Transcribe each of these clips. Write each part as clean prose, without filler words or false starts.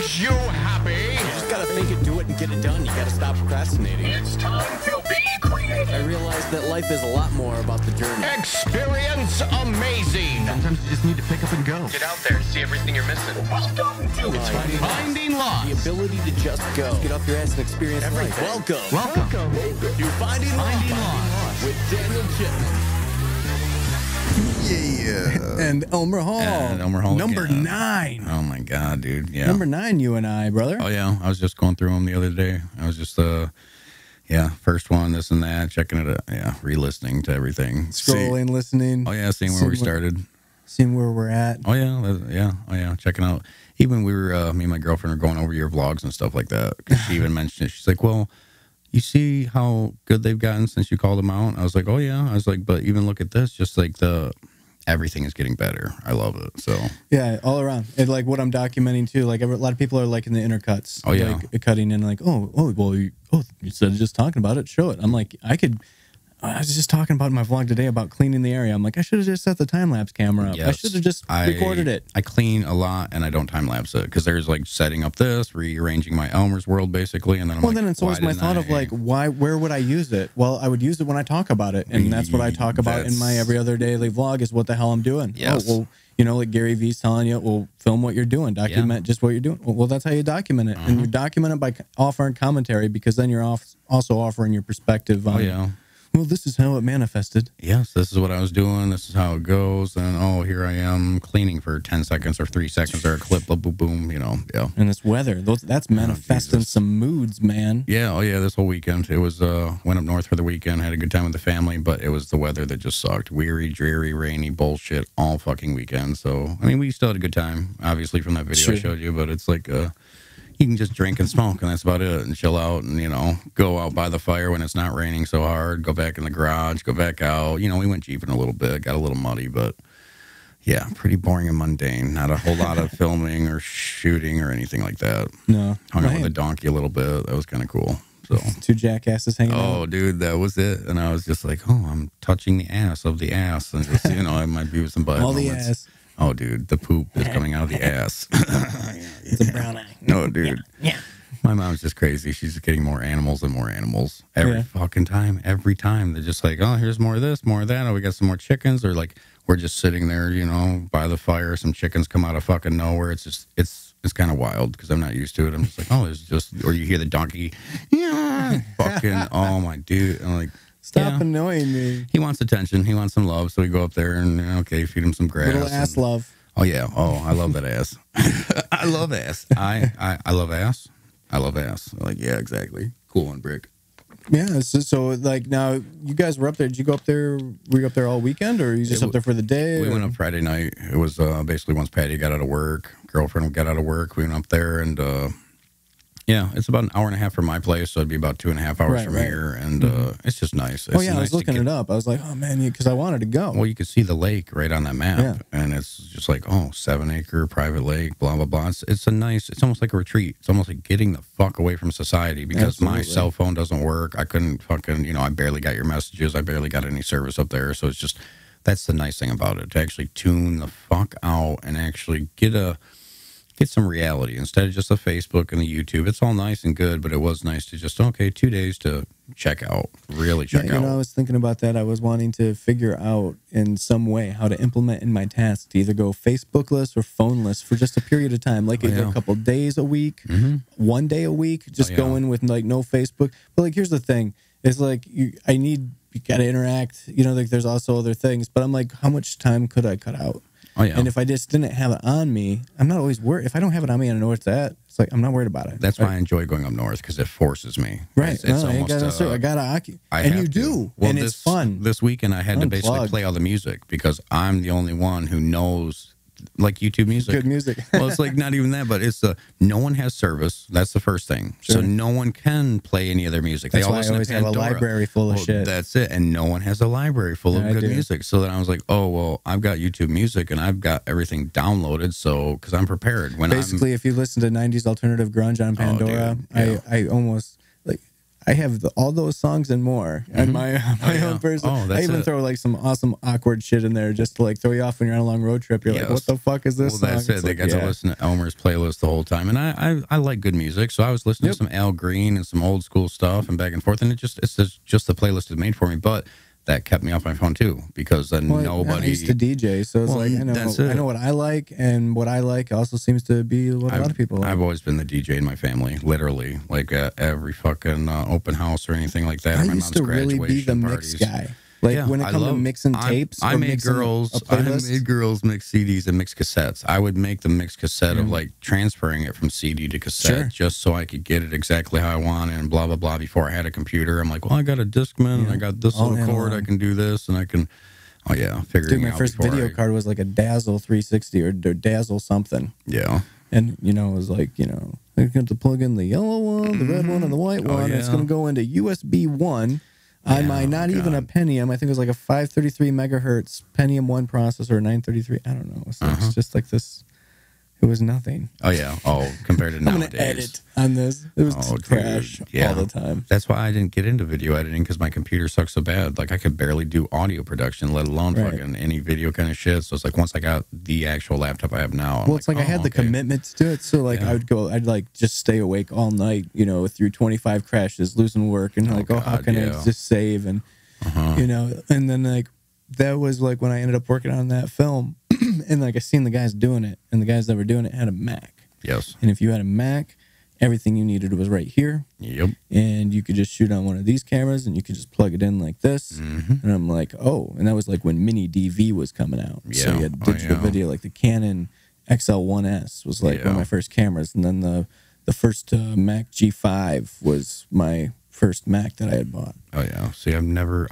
makes you happy. You just gotta think it, do it, and get it done. You gotta stop procrastinating. It's time to be creative. I realized that life is a lot more about the journey. Experience amazing. Sometimes you just need to pick up and go. Get out there and see everything you're missing. Welcome to It's Finding Lost. The ability to just go. Just get off your ass and experience life. Welcome to Finding Lost with Daniel Chipman. Yeah. And Elmer Hall. And Elmer Hall Number again. 9. Oh my God, dude. Yeah. Number 9, you and I, brother. Oh yeah. I was just going through them the other day. I was just first one, this and that, checking it out. Re-listening to everything. Scrolling, listening. Oh yeah, seeing where we started. Seeing where we're at. Oh yeah. Checking out. Even we were me and my girlfriend were going over your vlogs and stuff like that. 'Cause she even mentioned it. She's like, well, you see how good they've gotten since you called them out? I was like, oh yeah. I was like, but even look at this, just like everything is getting better. I love it. So yeah, all around. And like what I'm documenting too, like a lot of people are like in the intercuts. Oh yeah, like cutting in like, you instead of just talking about it, show it. I'm like, I was just talking about in my vlog today about cleaning the area. I'm like, I should have just set the time-lapse camera up. Yes, I should have just recorded it. I clean a lot and I don't time-lapse it because there's like setting up this, rearranging my Elmer's world basically, and then then it's always my thought of like, where would I use it? Well, I would use it when I talk about it, and that's what I talk about in my every other daily vlog is what the hell I'm doing. Yes. Oh, well, like Gary V's telling you, well, film what you're doing, document just what you're doing. Well, that's how you document it, and you document it by offering commentary because then you're also offering your perspective on. Well, this is how it manifested. Yes, this is what I was doing. This is how it goes. And, here I am cleaning for 10 seconds or 3 seconds or a clip, boom, boom, boom, yeah. And this weather, that's manifesting some moods, man. Yeah, this whole weekend. It was, went up north for the weekend, had a good time with the family, but it was the weather that just sucked. Weary, dreary, rainy, bullshit all fucking weekend. So, I mean, we still had a good time, obviously, from that video I showed you, but it's like, you can just drink and smoke, and that's about it, and chill out, and, go out by the fire when it's not raining so hard, go back in the garage, go back out. We went jeeping a little bit, got a little muddy, but, yeah, pretty boring and mundane. Not a whole lot of filming or shooting or anything like that. No. Hung out with a donkey a little bit. That was kind of cool. So 2 jackasses hanging out. Oh, dude, that was it. And I was just like, I'm touching the ass of the ass, and just, I might be with some butt all moments. The ass. Oh, dude, the poop is coming out of the ass. It's a brown eye. No, dude. Yeah. My mom's just crazy. She's just getting more animals and more animals every fucking time. Every time. They're just like, here's more of this, more of that. Oh, we got some more chickens. Or like, we're just sitting there, by the fire. Some chickens come out of fucking nowhere. It's just, it's kind of wild because I'm not used to it. I'm just like, there's just, or you hear the donkey, fucking, oh my dude. I'm like, Stop annoying me. He wants attention. He wants some love. So we go up there and, feed him some grass. Little ass love. Oh, yeah. Oh, I love that ass. I love ass. I love ass. I love ass. Like, yeah, exactly. Cool one, Brick. Yeah. So, like, now, you guys were up there. Did you go up there? Were you up there all weekend, or are you just up there for the day? We went up Friday night. It was basically once Patty got out of work, girlfriend got out of work, we went up there, and it's about an hour and a half from my place, so it'd be about 2.5 hours from here, and it's just nice. It's I was looking it up. I was like, oh man, because I wanted to go. Well, you could see the lake right on that map, and it's just like 7-acre private lake, blah blah blah. It's almost like a retreat. It's almost like getting the fuck away from society because my cell phone doesn't work. I couldn't fucking I barely got your messages. I barely got any service up there. So it's just that's the nice thing about it, to actually tune the fuck out and actually get some reality instead of just the Facebook and the YouTube. It's all nice and good, but it was nice to just, 2 days to check out, really check out. I was thinking about that. I was wanting to figure out in some way how to implement in my task to either go Facebookless or phoneless for just a period of time, like a couple days a week, 1 day a week, just going with like no Facebook. But like, here's the thing. It's like, you got to interact, like there's also other things, but I'm like, how much time could I cut out? Oh, yeah. And if I just didn't have it on me, I'm not always worried. If I don't have it on me and I know where it's at, it's like I'm not worried about it. That's why I enjoy going up north, because it forces me. Right. It's almost, I gotta occupy. And you do. Well, and it's fun. This weekend I had to basically play all the music because I'm the only one who knows like YouTube music. Good music. Well, it's like not even that, but it's no one has service. That's the first thing. Sure. So no one can play any other music. That's they all why I always have a library full of shit. That's it. And no one has a library full of good music. So then I was like, I've got YouTube music and I've got everything downloaded. So because I'm prepared. Basically, if you listen to 90s alternative grunge on Pandora, I almost like I have all those songs and more and my own person. I even throw like some awesome awkward shit in there just to like throw you off when you're on a long road trip. You're like, what the fuck is this song? That's it. They got to listen to Elmer's playlist the whole time, and I like good music, so I was listening to some Al Green and some old school stuff and back and forth, and it's just the playlist is made for me, but. That kept me off my phone too, because then nobody. I used to DJ, so it's like I know what I like, and what I like also seems to be what a lot of people like. I've always been the DJ in my family, literally, like every fucking open house or anything like that. I used to really be the mix guy. Like when it comes to mixing tapes, I made girls mix CDs and mix cassettes. I would make the mix cassette of like transferring it from CD to cassette just so I could get it exactly how I want and blah blah blah. Before I had a computer, I'm like, well, I got a Discman and I got this little cord. I can do this and I can. Oh yeah, figuring my first video card was like a Dazzle 360 or Dazzle something. Yeah, and it was like I got to plug in the yellow one, the red one, and the white one. It's going to go into USB 1. On my not even a Pentium, I think it was like a 533 megahertz Pentium 1 processor, 933. I don't know. So it's just like this. It was nothing. Oh yeah. Oh, compared to nowadays. I'm gonna edit on this. It was just crash all the time. That's why I didn't get into video editing, because my computer sucks so bad. Like I could barely do audio production, let alone fucking any video kind of shit. So it's like once I got the actual laptop I have now, it's like I had the commitment to do it. So like I'd like just stay awake all night, through 25 crashes, losing work, and like, how can I just save and and then like that was like when I ended up working on that film. And like I seen the guys doing it, and the guys that were doing it had a Mac. Yes. And if you had a Mac, everything you needed was right here. Yep. And you could just shoot on one of these cameras, and you could just plug it in like this. And I'm like, and that was like when mini DV was coming out. Yeah. So you had digital video, like the Canon XL1S was like one of my first cameras, and then the first Mac G5 was my first Mac that I had bought. Oh yeah. See, I've never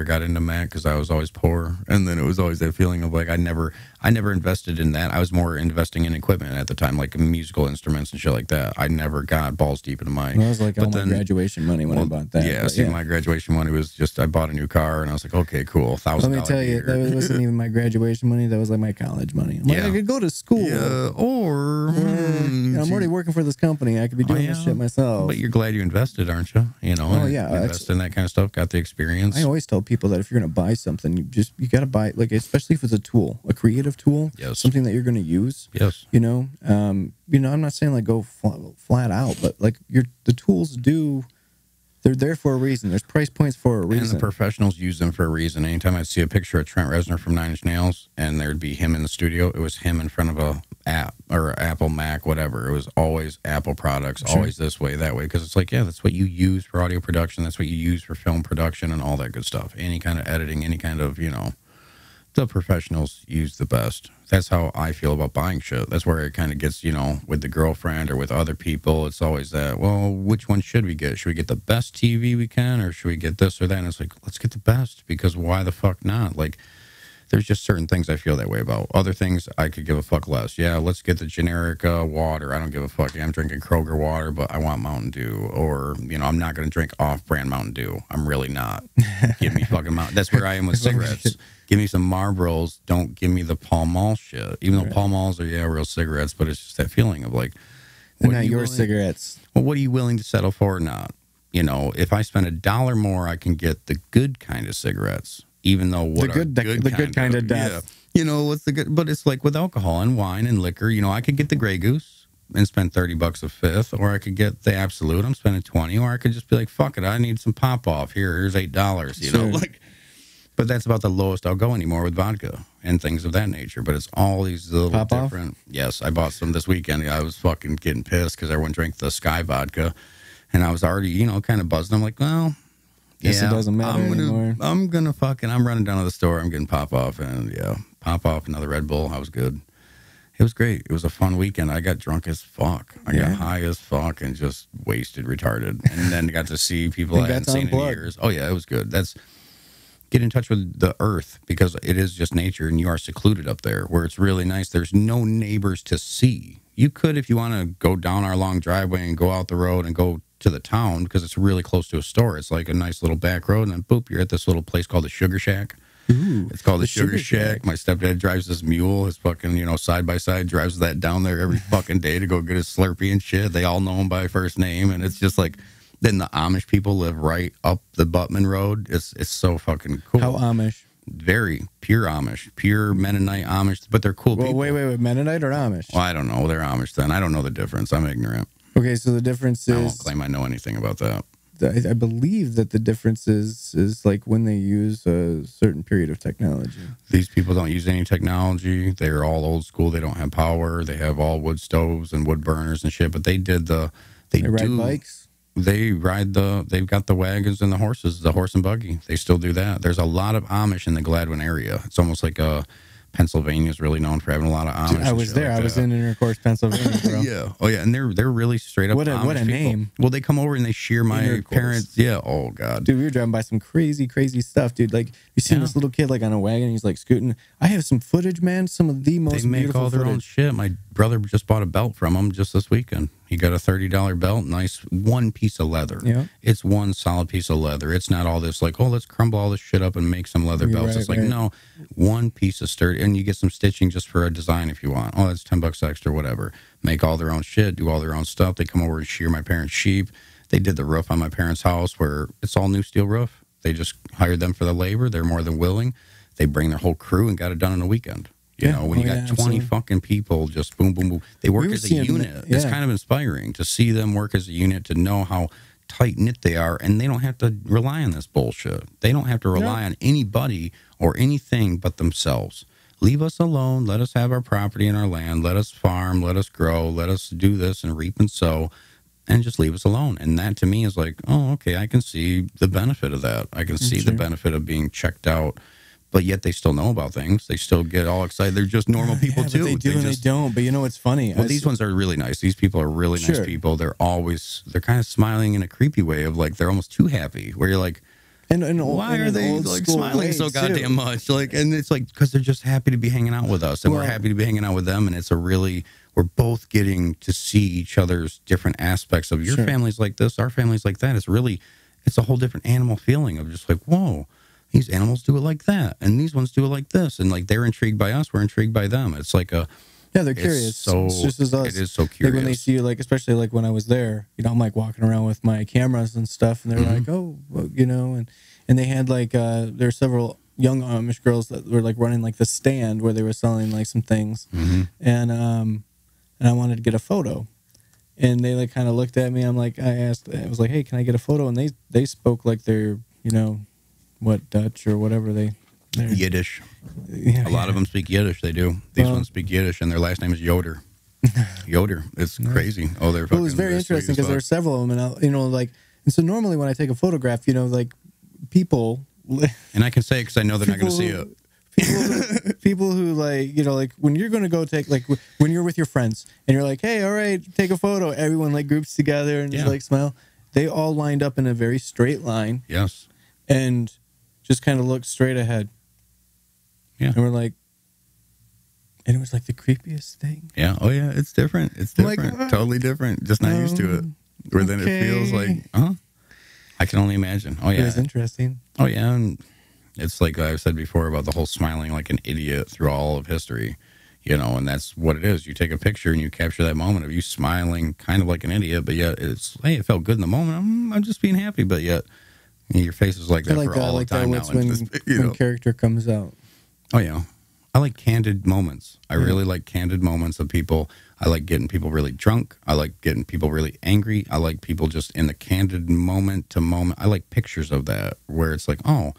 got into Mac because I was always poor, and then it was always that feeling of like I never invested in that. I was more investing in equipment at the time, like musical instruments and shit like that. I never got balls deep into my. That was like all my graduation money when I bought that. Yeah. My graduation money was just I bought a new car, and I was like, okay, cool, $1,000. Let me tell you, that wasn't even my graduation money. That was like my college money. I'm like, I could go to school. Yeah. Or I'm already working for this company. I could be doing this shit myself. But you're glad you invested, aren't you? Invest in that kind of stuff. Got the experience. I always tell people that if you're going to buy something, you got to buy, like, especially if it's a tool, a creative tool, something that you're going to use. Yes. I'm not saying like go flat out, but like the tools they're there for a reason. There's price points for a reason. And the professionals use them for a reason. Anytime I'd see a picture of Trent Reznor from Nine Inch Nails and there'd be him in the studio, it was him in front of a app or Apple Mac, whatever. It was always Apple products, always this way, that way. Because it's like, that's what you use for audio production. That's what you use for film production and all that good stuff. Any kind of editing, any kind of, the professionals use the best. That's how I feel about buying shit. That's where it kind of gets, with the girlfriend or with other people. It's always that, well, which one should we get? Should we get the best TV we can, or should we get this or that? And it's like, let's get the best, because why the fuck not? Like, there's just certain things I feel that way about. Other things I could give a fuck less. Yeah, let's get the generic water. I don't give a fuck. I'm drinking Kroger water, but I want Mountain Dew. Or, I'm not going to drink off-brand Mountain Dew. I'm really not. Give me fucking Mountain. That's where I am with cigarettes. Give me some Marlboros. Don't give me the Pall Mall shit. Even though Pall Malls are, real cigarettes, but it's just that feeling of like... They're not your cigarettes. Well, what are you willing to settle for or not? If I spend $1 more, I can get the good kind of cigarettes. Even though the good kind of death. Yeah. What's the good? But it's like with alcohol and wine and liquor, I could get the Grey Goose and spend $30 a fifth, or I could get the Absolute. I'm spending $20, or I could just be like, fuck it, I need some pop off. Here's $8. But that's about the lowest I'll go anymore with vodka and things of that nature. But it's all these little pop different. Off? Yes, I bought some this weekend. I was fucking getting pissed because everyone drank the Sky vodka, and I was already kind of buzzing. I'm like, well. Guess it doesn't matter anymore. I'm running down to the store. I'm getting pop off, and pop off another Red Bull. I was good. It was great. It was a fun weekend. I got drunk as fuck. I got high as fuck and just wasted, retarded. And then got to see people I hadn't seen in years. Oh yeah, it was good. That's get in touch with the earth, because it is just nature, and you are secluded up there where it's really nice. There's no neighbors to see. You could, if you want to, go down our long driveway and go out the road and go to the town, because it's really close to a store. It's like a nice little back road, and then boop, you're at this little place called the Sugar Shack. Ooh, it's called the Sugar Shack. My stepdad drives this mule. His fucking, side by side, drives that down there every fucking day to go get his Slurpee and shit. They all know him by first name, and it's just like, Then the Amish people live right up the Buttman Road. It's so fucking cool. How Amish? Very pure Amish, pure Mennonite Amish, but they're cool people. Wait, Mennonite or Amish? Well, I don't know. They're Amish then. I don't know the difference. I'm ignorant. Okay, so the difference is... I won't claim I know anything about that. I believe that the difference is like when they use a certain period of technology. These people don't use any technology. They're all old school. They don't have power. They have all wood stoves and wood burners and shit, but they ride bikes? They've got the wagons and the horses, the horse and buggy. They still do that. There's a lot of Amish in the Gladwin area. It's almost like Pennsylvania is really known for having a lot of Amish. Dude, I was there. Like I was in Intercourse, Pennsylvania, bro. Yeah. Oh, yeah. And they're really straight up Amish what a people. name. Well, they come over and they shear my parents. Yeah. Oh, God. Dude, we were driving by some crazy stuff, dude. Like, you see this little kid, like, on a wagon. He's, like, scooting. I have some footage, man. Some of the most beautiful They make all their own shit. My brother just bought a belt from them just this weekend. He got a $30 belt, nice one piece of leather. Yeah. It's one solid piece of leather. It's not all this like, oh, let's crumble all this shit up and make some leather belts. It's like, no, one piece of sturdy, and you get some stitching just for a design if you want. Oh, that's $10 extra, whatever. Make all their own shit, do all their own stuff. They come over and shear my parents' sheep. They did the roof on my parents' house where it's all new steel roof. They just hired them for the labor. They're more than willing. They bring their whole crew and got it done in a weekend. You know, when you got 20 fucking people just boom, boom, boom. They work as a unit. It's kind of inspiring to see them work as a unit, to know how tight-knit they are, and they don't have to rely on this bullshit. They don't have to rely on anybody or anything but themselves. Leave us alone. Let us have our property and our land. Let us farm. Let us grow. Let us do this and reap and sow, and just leave us alone. And that, to me, is like, oh, okay, I can see the benefit of that. I can see the benefit of being checked out. But yet they still know about things. They still get all excited. They're just normal people too. They do and they don't. But you know what's funny? Well, these ones are really nice. These people are really nice people. They're kind of smiling in a creepy way of like they're almost too happy. Where you're like, why are they like smiling so goddamn much? Like, and it's like because they're just happy to be hanging out with us, and we're happy to be hanging out with them. And it's we're both getting to see each other's different aspects of your family's like this, our family's like that. It's a whole different animal feeling of just like, whoa. These animals do it like that, and these ones do it like this, and like they're intrigued by us, we're intrigued by them. It's like they're curious. It's just as us. It is so curious. Like when they see you, like especially like when I was there, you know, I'm like walking around with my cameras and stuff, and they're like, oh, well, you know, and they had like there were several young Amish girls that were like running like the stand where they were selling like some things, and I wanted to get a photo. And they like kind of looked at me. I was like, hey, can I get a photo? And they spoke like they're, you know, what, Dutch or whatever they're Yiddish. A lot of them speak Yiddish. They do. These ones speak Yiddish, and their last name is Yoder. Yoder. It's crazy. Oh, they're fucking. It was very interesting because there were several of them, and you know, like, and so normally when I take a photograph, you know, like people. And I can say it because I know they're not going to see it. People who like, you know, like when you're going to go take, like when you're with your friends and you're like, hey, all right, take a photo. Everyone like groups together and just like smile. They all lined up in a very straight line. Yes. And just kind of looked straight ahead. Yeah. And we're like, and it was like the creepiest thing. Yeah. Oh, yeah. It's different. It's different. Like, totally different. Just not used to it. Where then it feels like, I can only imagine. Oh, yeah. It was interesting. Oh, yeah. And it's like I've said before about the whole smiling like an idiot through all of history, you know, and that's what it is. You take a picture and you capture that moment of you smiling kind of like an idiot, but yet it's, hey, it felt good in the moment. I'm just being happy, but yet your face is like that for all the time now. When character comes out. Oh, yeah. I like candid moments. I really like candid moments of people. I like getting people really drunk. I like getting people really angry. I like people just in the candid moment to moment. I like pictures of that where it's like, oh,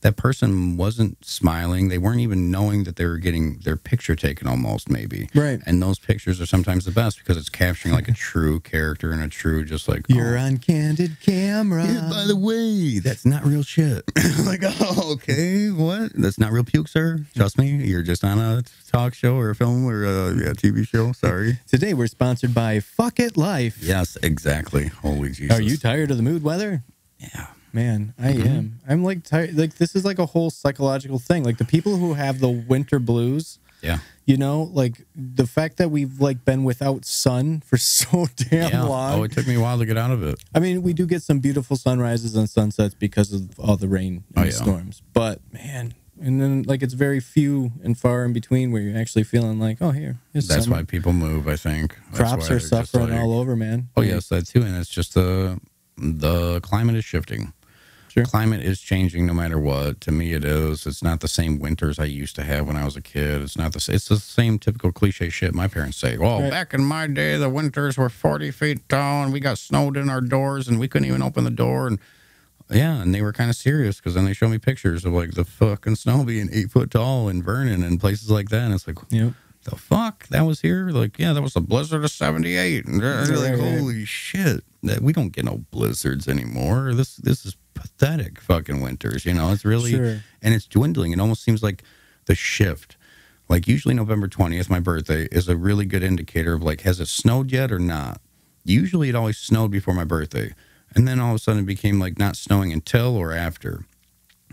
that person wasn't smiling. They weren't even knowing that they were getting their picture taken almost, maybe. Right. And those pictures are sometimes the best because it's capturing like a true character and a true just like... You're on candid camera. Yeah, by the way, that's not real shit. Like, oh, okay, what? That's not real puke, sir. Trust me, you're just on a talk show or a film or a TV show. Sorry. Today we're sponsored by Fuck It Life. Yes, exactly. Holy Jesus. Are you tired of the mood weather? Yeah. Man, I am. I'm like tired. Like this is like a whole psychological thing. Like the people who have the winter blues. Yeah. You know, like the fact that we've like been without sun for so damn long. Oh, it took me a while to get out of it. I mean, we do get some beautiful sunrises and sunsets because of all the rain and the storms. But man, and then like it's very few and far in between where you're actually feeling like, oh, here. That's summer. Why people move. I think crops are suffering all over, man. Oh yes, that too, and it's just the climate is shifting. Sure. Climate is changing no matter what. To me, it is. It's not the same winters I used to have when I was a kid. It's not the. It's the same typical cliche shit my parents say. Well, back in my day, the winters were 40 feet tall, and we got snowed in our doors, and we couldn't even open the door. And yeah, and they were kind of serious because then they show me pictures of like the fucking snow being 8 foot tall in Vernon and places like that. And it's like, Yep. the fuck? That was here? Like, yeah, that was a blizzard of 78. And they're like, holy shit. We don't get no blizzards anymore. This is pathetic fucking winters, you know. It's really, and it's dwindling. It almost seems like the shift. Like, usually November 20th, my birthday, is a really good indicator of, like, has it snowed yet or not? Usually it always snowed before my birthday. And then all of a sudden it became, like, not snowing until or after.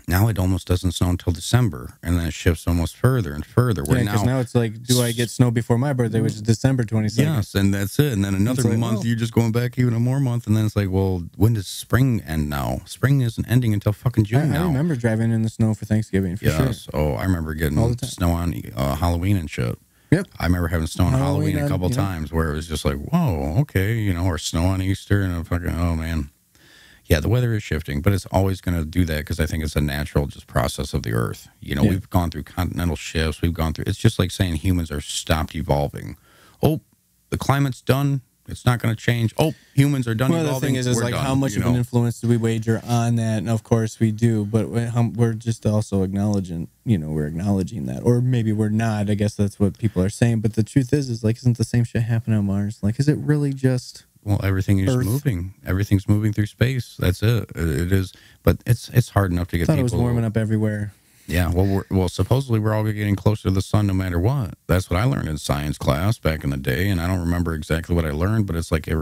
Now it almost doesn't snow until December, and then it shifts almost further and further. Yeah, because now it's like, do I get snow before my birthday, which is December 22nd? Yes, and that's it. And then another month, you're just going back even a more month, and then it's like, well, when does spring end now? Spring isn't ending until fucking June now. I remember driving in the snow for Thanksgiving, for sure. Oh, I remember getting snow on Halloween and shit. Yep. I remember having snow on Halloween a couple times where it was just like, whoa, okay, you know, or snow on Easter, and I'm fucking, oh, man. Yeah, the weather is shifting, but it's always going to do that because I think it's a natural just process of the earth. You know, we've gone through continental shifts. We've gone through, it's just like saying humans are stopped evolving. Oh, the climate's done. It's not going to change. Oh, humans are done evolving. Well, the thing is like, done, how much of an influence do we wager on that? And of course we do, but we're just also acknowledging, you know, we're acknowledging that. Or maybe we're not. I guess that's what people are saying. But the truth is like, isn't the same shit happening on Mars? Like, is it really just... Well, everything is moving. Everything's moving through space. That's it. It is, but it's hard enough to get. I thought people. It was warming up everywhere. Yeah. Well, supposedly we're all getting closer to the sun no matter what. That's what I learned in science class back in the day, and I don't remember exactly what I learned, but it's like it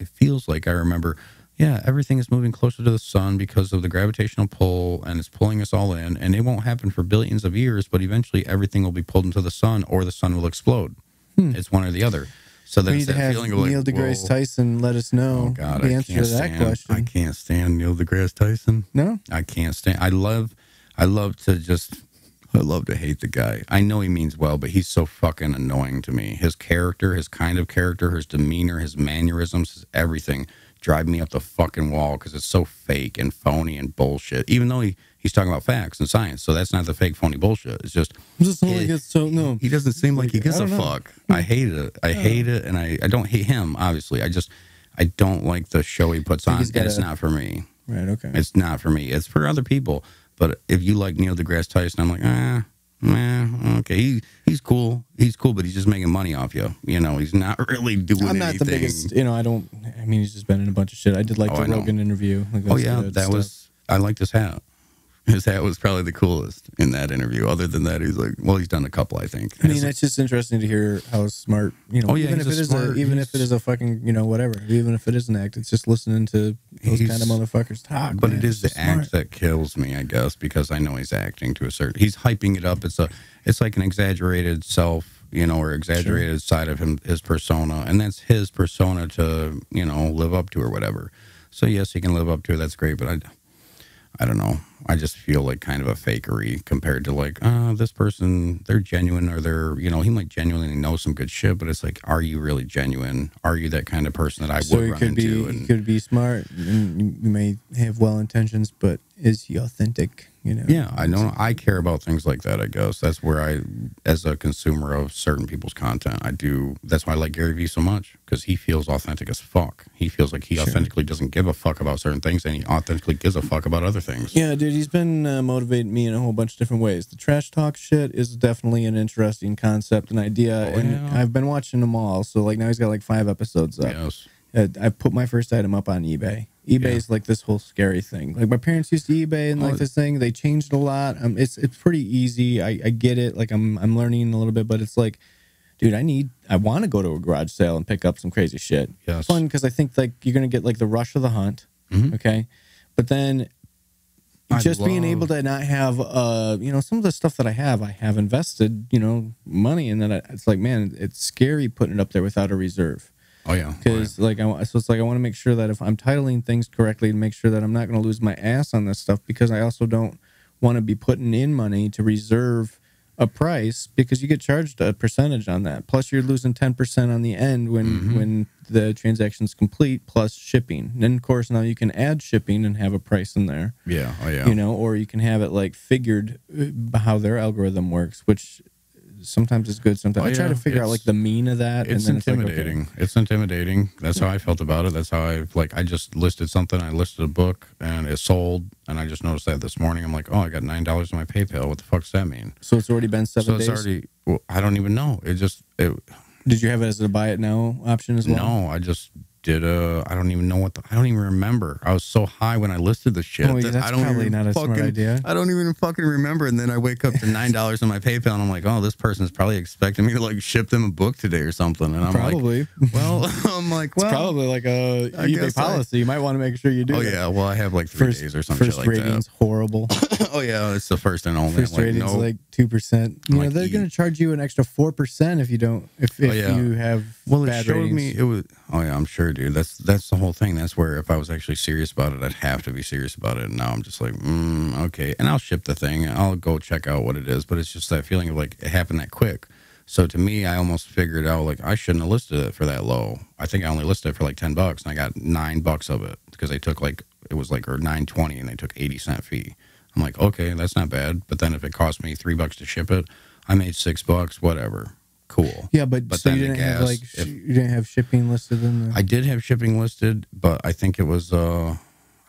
feels like I remember. Yeah, everything is moving closer to the sun because of the gravitational pull, and it's pulling us all in. And it won't happen for billions of years, but eventually everything will be pulled into the sun, or the sun will explode. It's one or the other. So that's that feeling of like, Neil deGrasse Tyson let us know the answer to that question. I can't stand Neil deGrasse Tyson. No, I can't stand. I love to hate the guy. I know he means well, but he's so fucking annoying to me. His character, his kind of character, his demeanor, his mannerisms, his everything drive me up the fucking wall because it's so fake and phony and bullshit. Even though he's talking about facts and science, so that's not the fake, phony bullshit. It's just he doesn't seem like he gives a fuck. I hate it. I hate it, and I don't hate him. Obviously, I don't like the show he puts on, and it's not for me. Right? Okay. It's not for me. It's for other people. But if you like Neil deGrasse Tyson, I'm like, okay, he's cool. He's cool, but he's just making money off you. You know, he's not really doing anything. I'm not the biggest, you know, I mean, he's just been in a bunch of shit. I did like the Rogan interview. Like, I liked his hat. His hat was probably the coolest in that interview. Other than that, he's like, well, he's done a couple, I think. I mean, it's just interesting to hear how smart, you know, even if it is a fucking, you know, whatever, even if it is an act, it's just listening to those kind of motherfuckers talk. But it is the act that kills me, I guess, because I know he's acting to a certain, he's hyping it up. It's like an exaggerated self, you know, or exaggerated side of him, his persona, and that's his persona to, you know, live up to or whatever. So yes, he can live up to it. That's great, but I don't know. I just feel like kind of a fakery compared to like, this person, they're genuine, or they're, you know, he might genuinely know some good shit, but it's like, are you really genuine? Are you that kind of person that I would run into? He could be smart, and you may have well intentions, but is he authentic? You know? Yeah, I know. I care about things like that, I guess. That's where I, as a consumer of certain people's content, I do. That's why I like Gary Vee so much, because he feels authentic as fuck. He feels like he authentically doesn't give a fuck about certain things, and he authentically gives a fuck about other things. Yeah, dude, he's been motivating me in a whole bunch of different ways. The trash talk shit is definitely an interesting concept and idea, I've been watching them all. So, like, now he's got like 5 episodes up. Yes. I put my first item up on eBay. eBay is like this whole scary thing. Like, my parents used to eBay and like this thing. They changed a lot. It's pretty easy. I get it. Like, I'm learning a little bit, but it's like, dude, I want to go to a garage sale and pick up some crazy shit. Yes. It's fun because I think like you're gonna get like the rush of the hunt. Okay, but then being able to not have you know, some of the stuff that I have invested, you know, money in that. It's like, man, it's scary putting it up there without a reserve. Oh yeah, because like it's like I want to make sure that if I'm titling things correctly, to make sure that I'm not going to lose my ass on this stuff, because I also don't want to be putting in money to reserve a price because you get charged a percentage on that. Plus, you're losing 10% on the end when the transaction's complete, plus shipping. And then, of course, now you can add shipping and have a price in there. Yeah, oh yeah. You know, or you can have it like figured how their algorithm works, which sometimes is good. Sometimes I try to figure out like the mean of that. It's and then intimidating. It's, like, okay. It's intimidating. That's how I felt about it. That's how I just listed something. I listed a book and it sold, and I just noticed that this morning. I'm like, oh, I got $9 in my PayPal. What the fuck does that mean? So it's already been 7 days. So it's already. Well, I don't even know. Did you have it as a buy it now option as well? No, I just did I don't even know I don't even remember. I was so high when I listed the shit. Oh, yeah, that's probably not a smart idea. I don't even fucking remember. And then I wake up to $9 in my PayPal and I'm like, oh, this person's probably expecting me to like ship them a book today or something. And I'm probably. Like, well, I'm like, well, it's probably like a eBay policy. You might want to make sure you do. Oh yeah, well, I have like 3 days or something like that. First rating's horrible. Oh yeah, it's the first and only. First rating's like 2%. You know, they're going to charge you an extra 4% if you don't. If you have bad ratings. Me it was. Oh yeah, I'm sure, dude. That's the whole thing. That's where if I was actually serious about it, I'd have to be serious about it. And now I'm just like, okay. And I'll ship the thing. I'll go check out what it is. But it's just that feeling of like it happened that quick. So to me, I almost figured out like I shouldn't have listed it for that low. I think I only listed it for like $10, and I got $9 of it because they took like it was like or $9.20, and they took 80-cent fee. I'm like, okay, that's not bad. But then if it cost me $3 to ship it, I made $6. Whatever. Cool. Yeah, but so you didn't have like you didn't have shipping listed in the... I did have shipping listed, but I think it was I'm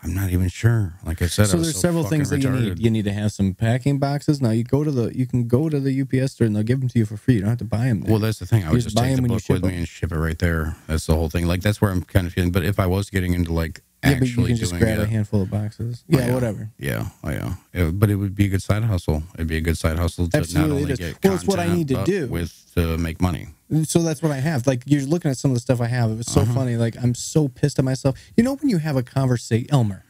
not even sure. Like I said, so there's several things that you need. You need to have some packing boxes. Now you can go to the UPS store and they'll give them to you for free. You don't have to buy them there. Well, that's the thing. I would just take the book with me and ship it right there. That's the whole thing. Like that's where I'm kind of feeling. But if I was getting into like actually but you can just grab a handful of boxes. Yeah, whatever. Yeah, but it would be a good side hustle. It'd be a good side hustle to not only get content, it's what I need to do to make money. So that's what I have. Like you're looking at some of the stuff I have. It was so funny. Like I'm so pissed at myself. You know when you have a conversation, Elmer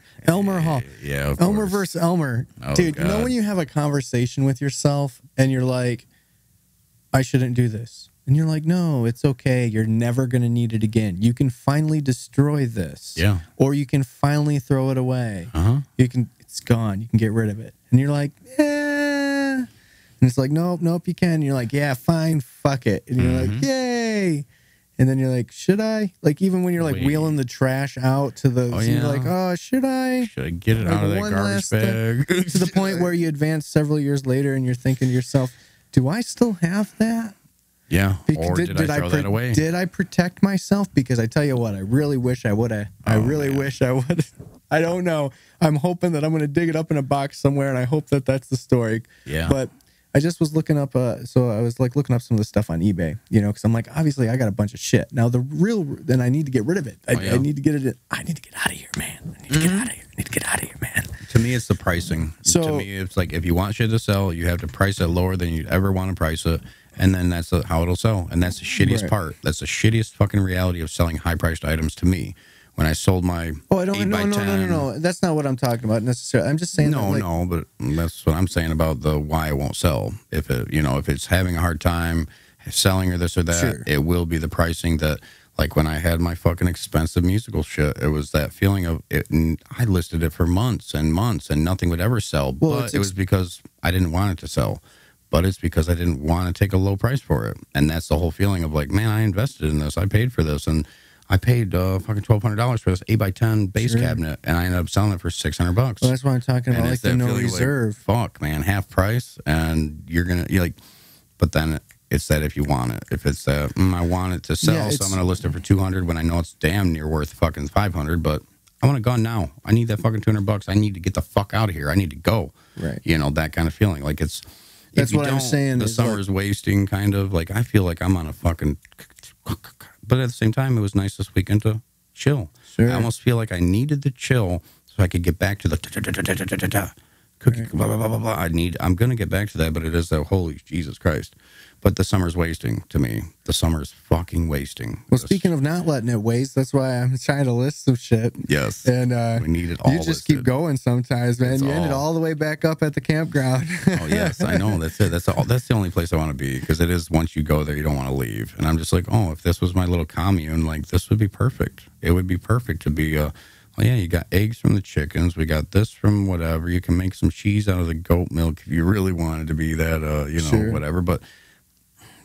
Hall. Yeah, of Elmer course. versus Elmer. Oh, dude, God. You know when you have a conversation with yourself and you're like, I shouldn't do this. And you're like, no, it's okay. You're never going to need it again. You can finally destroy this. Yeah. Or you can finally throw it away. It's gone. You can get rid of it. And you're like, And it's like, nope, you can. And you're like, yeah, fine, fuck it. And you're like, yay. And then you're like, should I? Like, even when you're like wheeling the trash out to the, you're like, oh, should I? Should I get it out of that garbage bag? To the point where you advance several years later and you're thinking to yourself, do I still have that? Yeah. Or did I throw that away? Did I protect myself? Because I tell you what, I really wish I would have. I wish I would. I don't know. I'm hoping that I'm going to dig it up in a box somewhere, and I hope that that's the story. Yeah. But I just was looking up, so I was like looking up some of the stuff on eBay, you know, because I'm like, obviously I got a bunch of shit. Now then I need to get rid of it. I need to get it. I need to get out of here, man. I need to get out of here. I need to get out of here, man. To me, it's the pricing. So, to me, it's like if you want shit to sell, you have to price it lower than you'd ever want to price it. And then that's how it'll sell. And that's the shittiest part. That's the shittiest fucking reality of selling high-priced items to me. When I sold my 8x10... No. That's not what I'm talking about necessarily. I'm just saying but that's what I'm saying about the why it won't sell. If it, if it's having a hard time selling or this or that, it will be the pricing that, like when I had my fucking expensive musical shit, it was that feeling of it. And I listed it for months and months and nothing would ever sell. But it was because I didn't want it to sell. But it's because I didn't want to take a low price for it. And that's the whole feeling of like, man, I invested in this. I paid for this. And I paid fucking $1,200 for this 8x10 bass cabinet. And I ended up selling it for $600. Well, that's what I'm talking about. Like the no reserve. Like, fuck, man, half price. And you're like, but then it's that if you want it. If it's that, I want it to sell, so I'm going to list it for $200 when I know it's damn near worth fucking $500. But I want it gone now. I need that fucking $200. I need to get the fuck out of here. I need to go. Right. That kind of feeling. Like it's... That's what I'm saying. The summer's wasting, kind of. Like, I feel like I'm on a fucking... But at the same time, it was nice this weekend to chill. Sure. I almost feel like I needed the chill so I could get back to the... Cookie, blah, blah, blah, blah, blah. I'm going to get back to that, but it is that, holy Jesus Christ. But the summer's wasting to me. The summer's fucking wasting. Well, speaking of not letting it waste, that's why I'm trying to list some shit. Yes. And we need it all you just keep going sometimes, man. You ended all the way back up at the campground. Oh, yes, I know. That's it. That's the only place I want to be, because it is, once you go there, you don't want to leave. And I'm just like, oh, if this was my little commune, like, this would be perfect. It would be perfect to be Oh, yeah, you got eggs from the chickens. We got this from whatever. You can make some cheese out of the goat milk if you really wanted to be that, Sure. whatever. But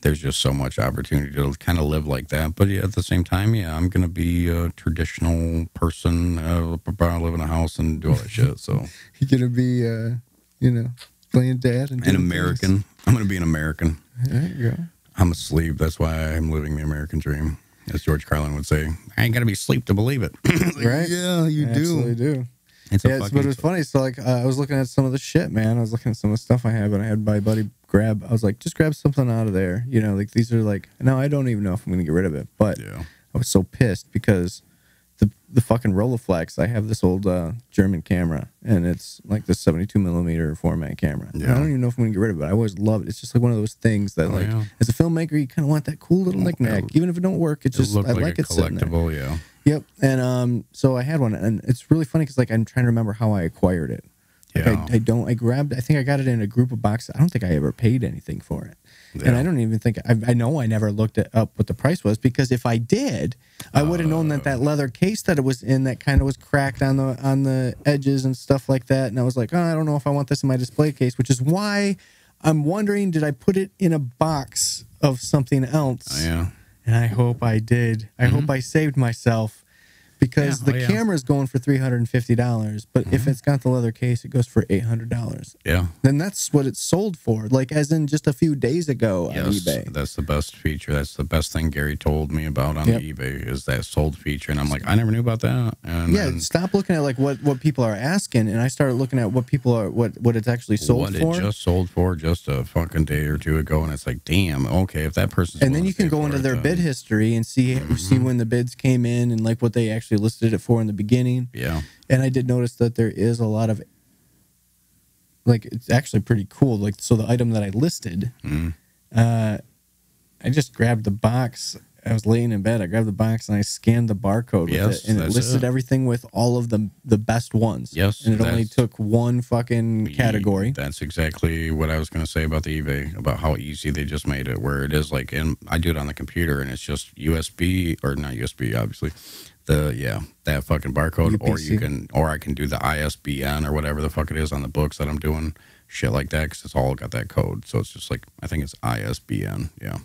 there's just so much opportunity to kind of live like that. But yeah, at the same time, yeah, I'm going to be a traditional person, live in a house and do all that shit. So You're going to be, playing dad and an American. things. I'm going to be an American. There you go. I'm asleep. That's why I'm living the American dream. As George Carlin would say, I ain't got to be asleep to believe it. Right? Yeah, you do. Absolutely do. It's Yeah, but it was funny. So, like, I was looking at some of the shit, man. I was looking at some of the stuff I have, and I had my buddy I was like, just grab something out of there. Like, these are like, now I don't even know if I'm going to get rid of it, but Yeah. I was so pissed because the fucking Rolleiflex, I have this old German camera, and it's like this 72 millimeter format camera. And Yeah. I don't even know if I'm going to get rid of it. I always love it. It's just like one of those things that, as a filmmaker, you kind of want that cool little knick-knack. Even if it don't work, it's just, I like a it sitting there. collectible, yeah. Yep. And so I had one, and it's really funny because like I'm trying to remember how I acquired it. Like, Yeah. I think I got it in a group of boxes. I don't think I ever paid anything for it. Yeah. And I don't even think, I know I never looked up what the price was, because if I did, I would have known that leather case that it was in, that kind of was cracked on the edges and stuff like that. And I was like, I don't know if I want this in my display case, which is why I'm wondering, did I put it in a box of something else? Oh, yeah. And I hope I did. I hope I saved myself, because Yeah, the camera's going for $350, but if it's got the leather case, it goes for $800. Yeah. Then that's what it's sold for, like as in just a few days ago on Yes, eBay. that's the best feature. That's the best thing Gary told me about on eBay is that sold feature. And I'm like, I never knew about that. And Yeah, then stop looking at like what people are asking, and I started looking at what people are what it's actually sold what for. it just sold for just a fucking day or two ago, and it's like, damn, okay, if that person's And then willing you to can pay go for into it, their then- bid history and see when the bids came in and like what they actually listed it for in the beginning. Yeah. And I did notice that there is a lot of, like, it's actually pretty cool. Like, so the item that I listed, I just grabbed the box. I was laying in bed. I grabbed the box and I scanned the barcode with Yes, it, and it that's listed it. everything with all of the best ones. Yes, and it only that's- took one fucking category. That's exactly what I was going to say about the eBay, about how easy they just made it, where it is like, and I do it on the computer, and it's just USB, or not USB, obviously, that fucking barcode, UPC. or I can do the ISBN or whatever the fuck it is on the books that I'm doing, shit like that, because it's all got that code. So it's just like, I think it's ISBN, yeah.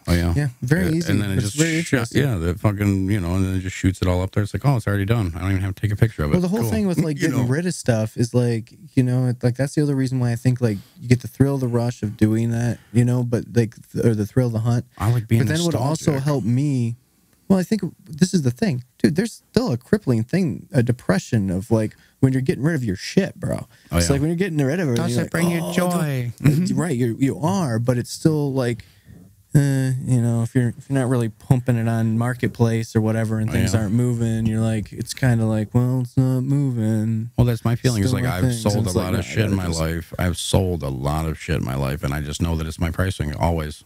Oh yeah, Yeah, very easy. And then it It's just very interesting. the fucking and then it just shoots it all up there. It's like, oh, it's already done. I don't even have to take a picture of it. Well, the whole Cool. thing with like You getting know. rid of stuff is like, like that's the other reason why I think like you get the thrill, the rush of doing that, but like, or the thrill of the hunt. I like being But then it would also nostalgic. help me. Well, I think this is the thing, dude. There's still a crippling thing, a depression of like when you're getting rid of your shit, bro. Oh, It's yeah. like when you're getting rid of it, Does you're it like, bring you "Oh, joy?" Right, you are, but it's still like, if you're not really pumping it on marketplace or whatever, and things yeah. aren't moving, you're like, it's kind of like, well, it's not moving. Well, that's my feeling. Is Still like my I've things, and sold a it's like, lot no, of I shit in gotta my just- life. I've sold a lot of shit in my life, and I just know that it's my pricing always.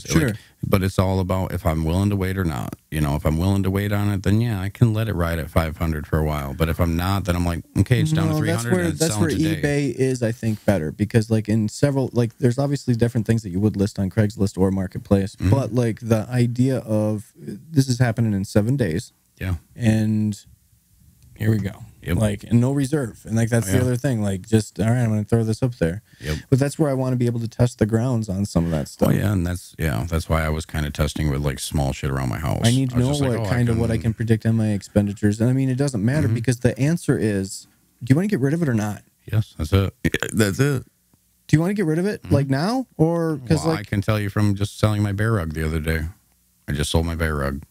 Sure. Like, but it's all about if I'm willing to wait or not. If I'm willing to wait on it, then yeah, I can let it ride at 500 for a while. But if I'm not, then I'm like, okay, it's down to 300. and it's That's selling where today. eBay is, I think, better, because like in several, like there's obviously different things that you would list on Craigslist or Marketplace, Mm-hmm. but like the idea of this is happening in 7 days, Yeah. and here we go. Yep. Like, and no reserve. And like, that's Oh, the yeah. other thing. Like, just, all right, I'm going to throw this up there. Yep. But that's where I want to be able to test the grounds on some of that stuff. Oh yeah, and that's why I was kind of testing with like small shit around my house. I need to was know just like, what I can predict on my expenditures. And I mean, it doesn't matter Mm-hmm. because the answer is, do you want to get rid of it or not? Yes, that's it. That's it. Do you want to get rid of it like now? Or because Well, I like, can tell you from just selling my bear rug the other day. I just sold my bear rug.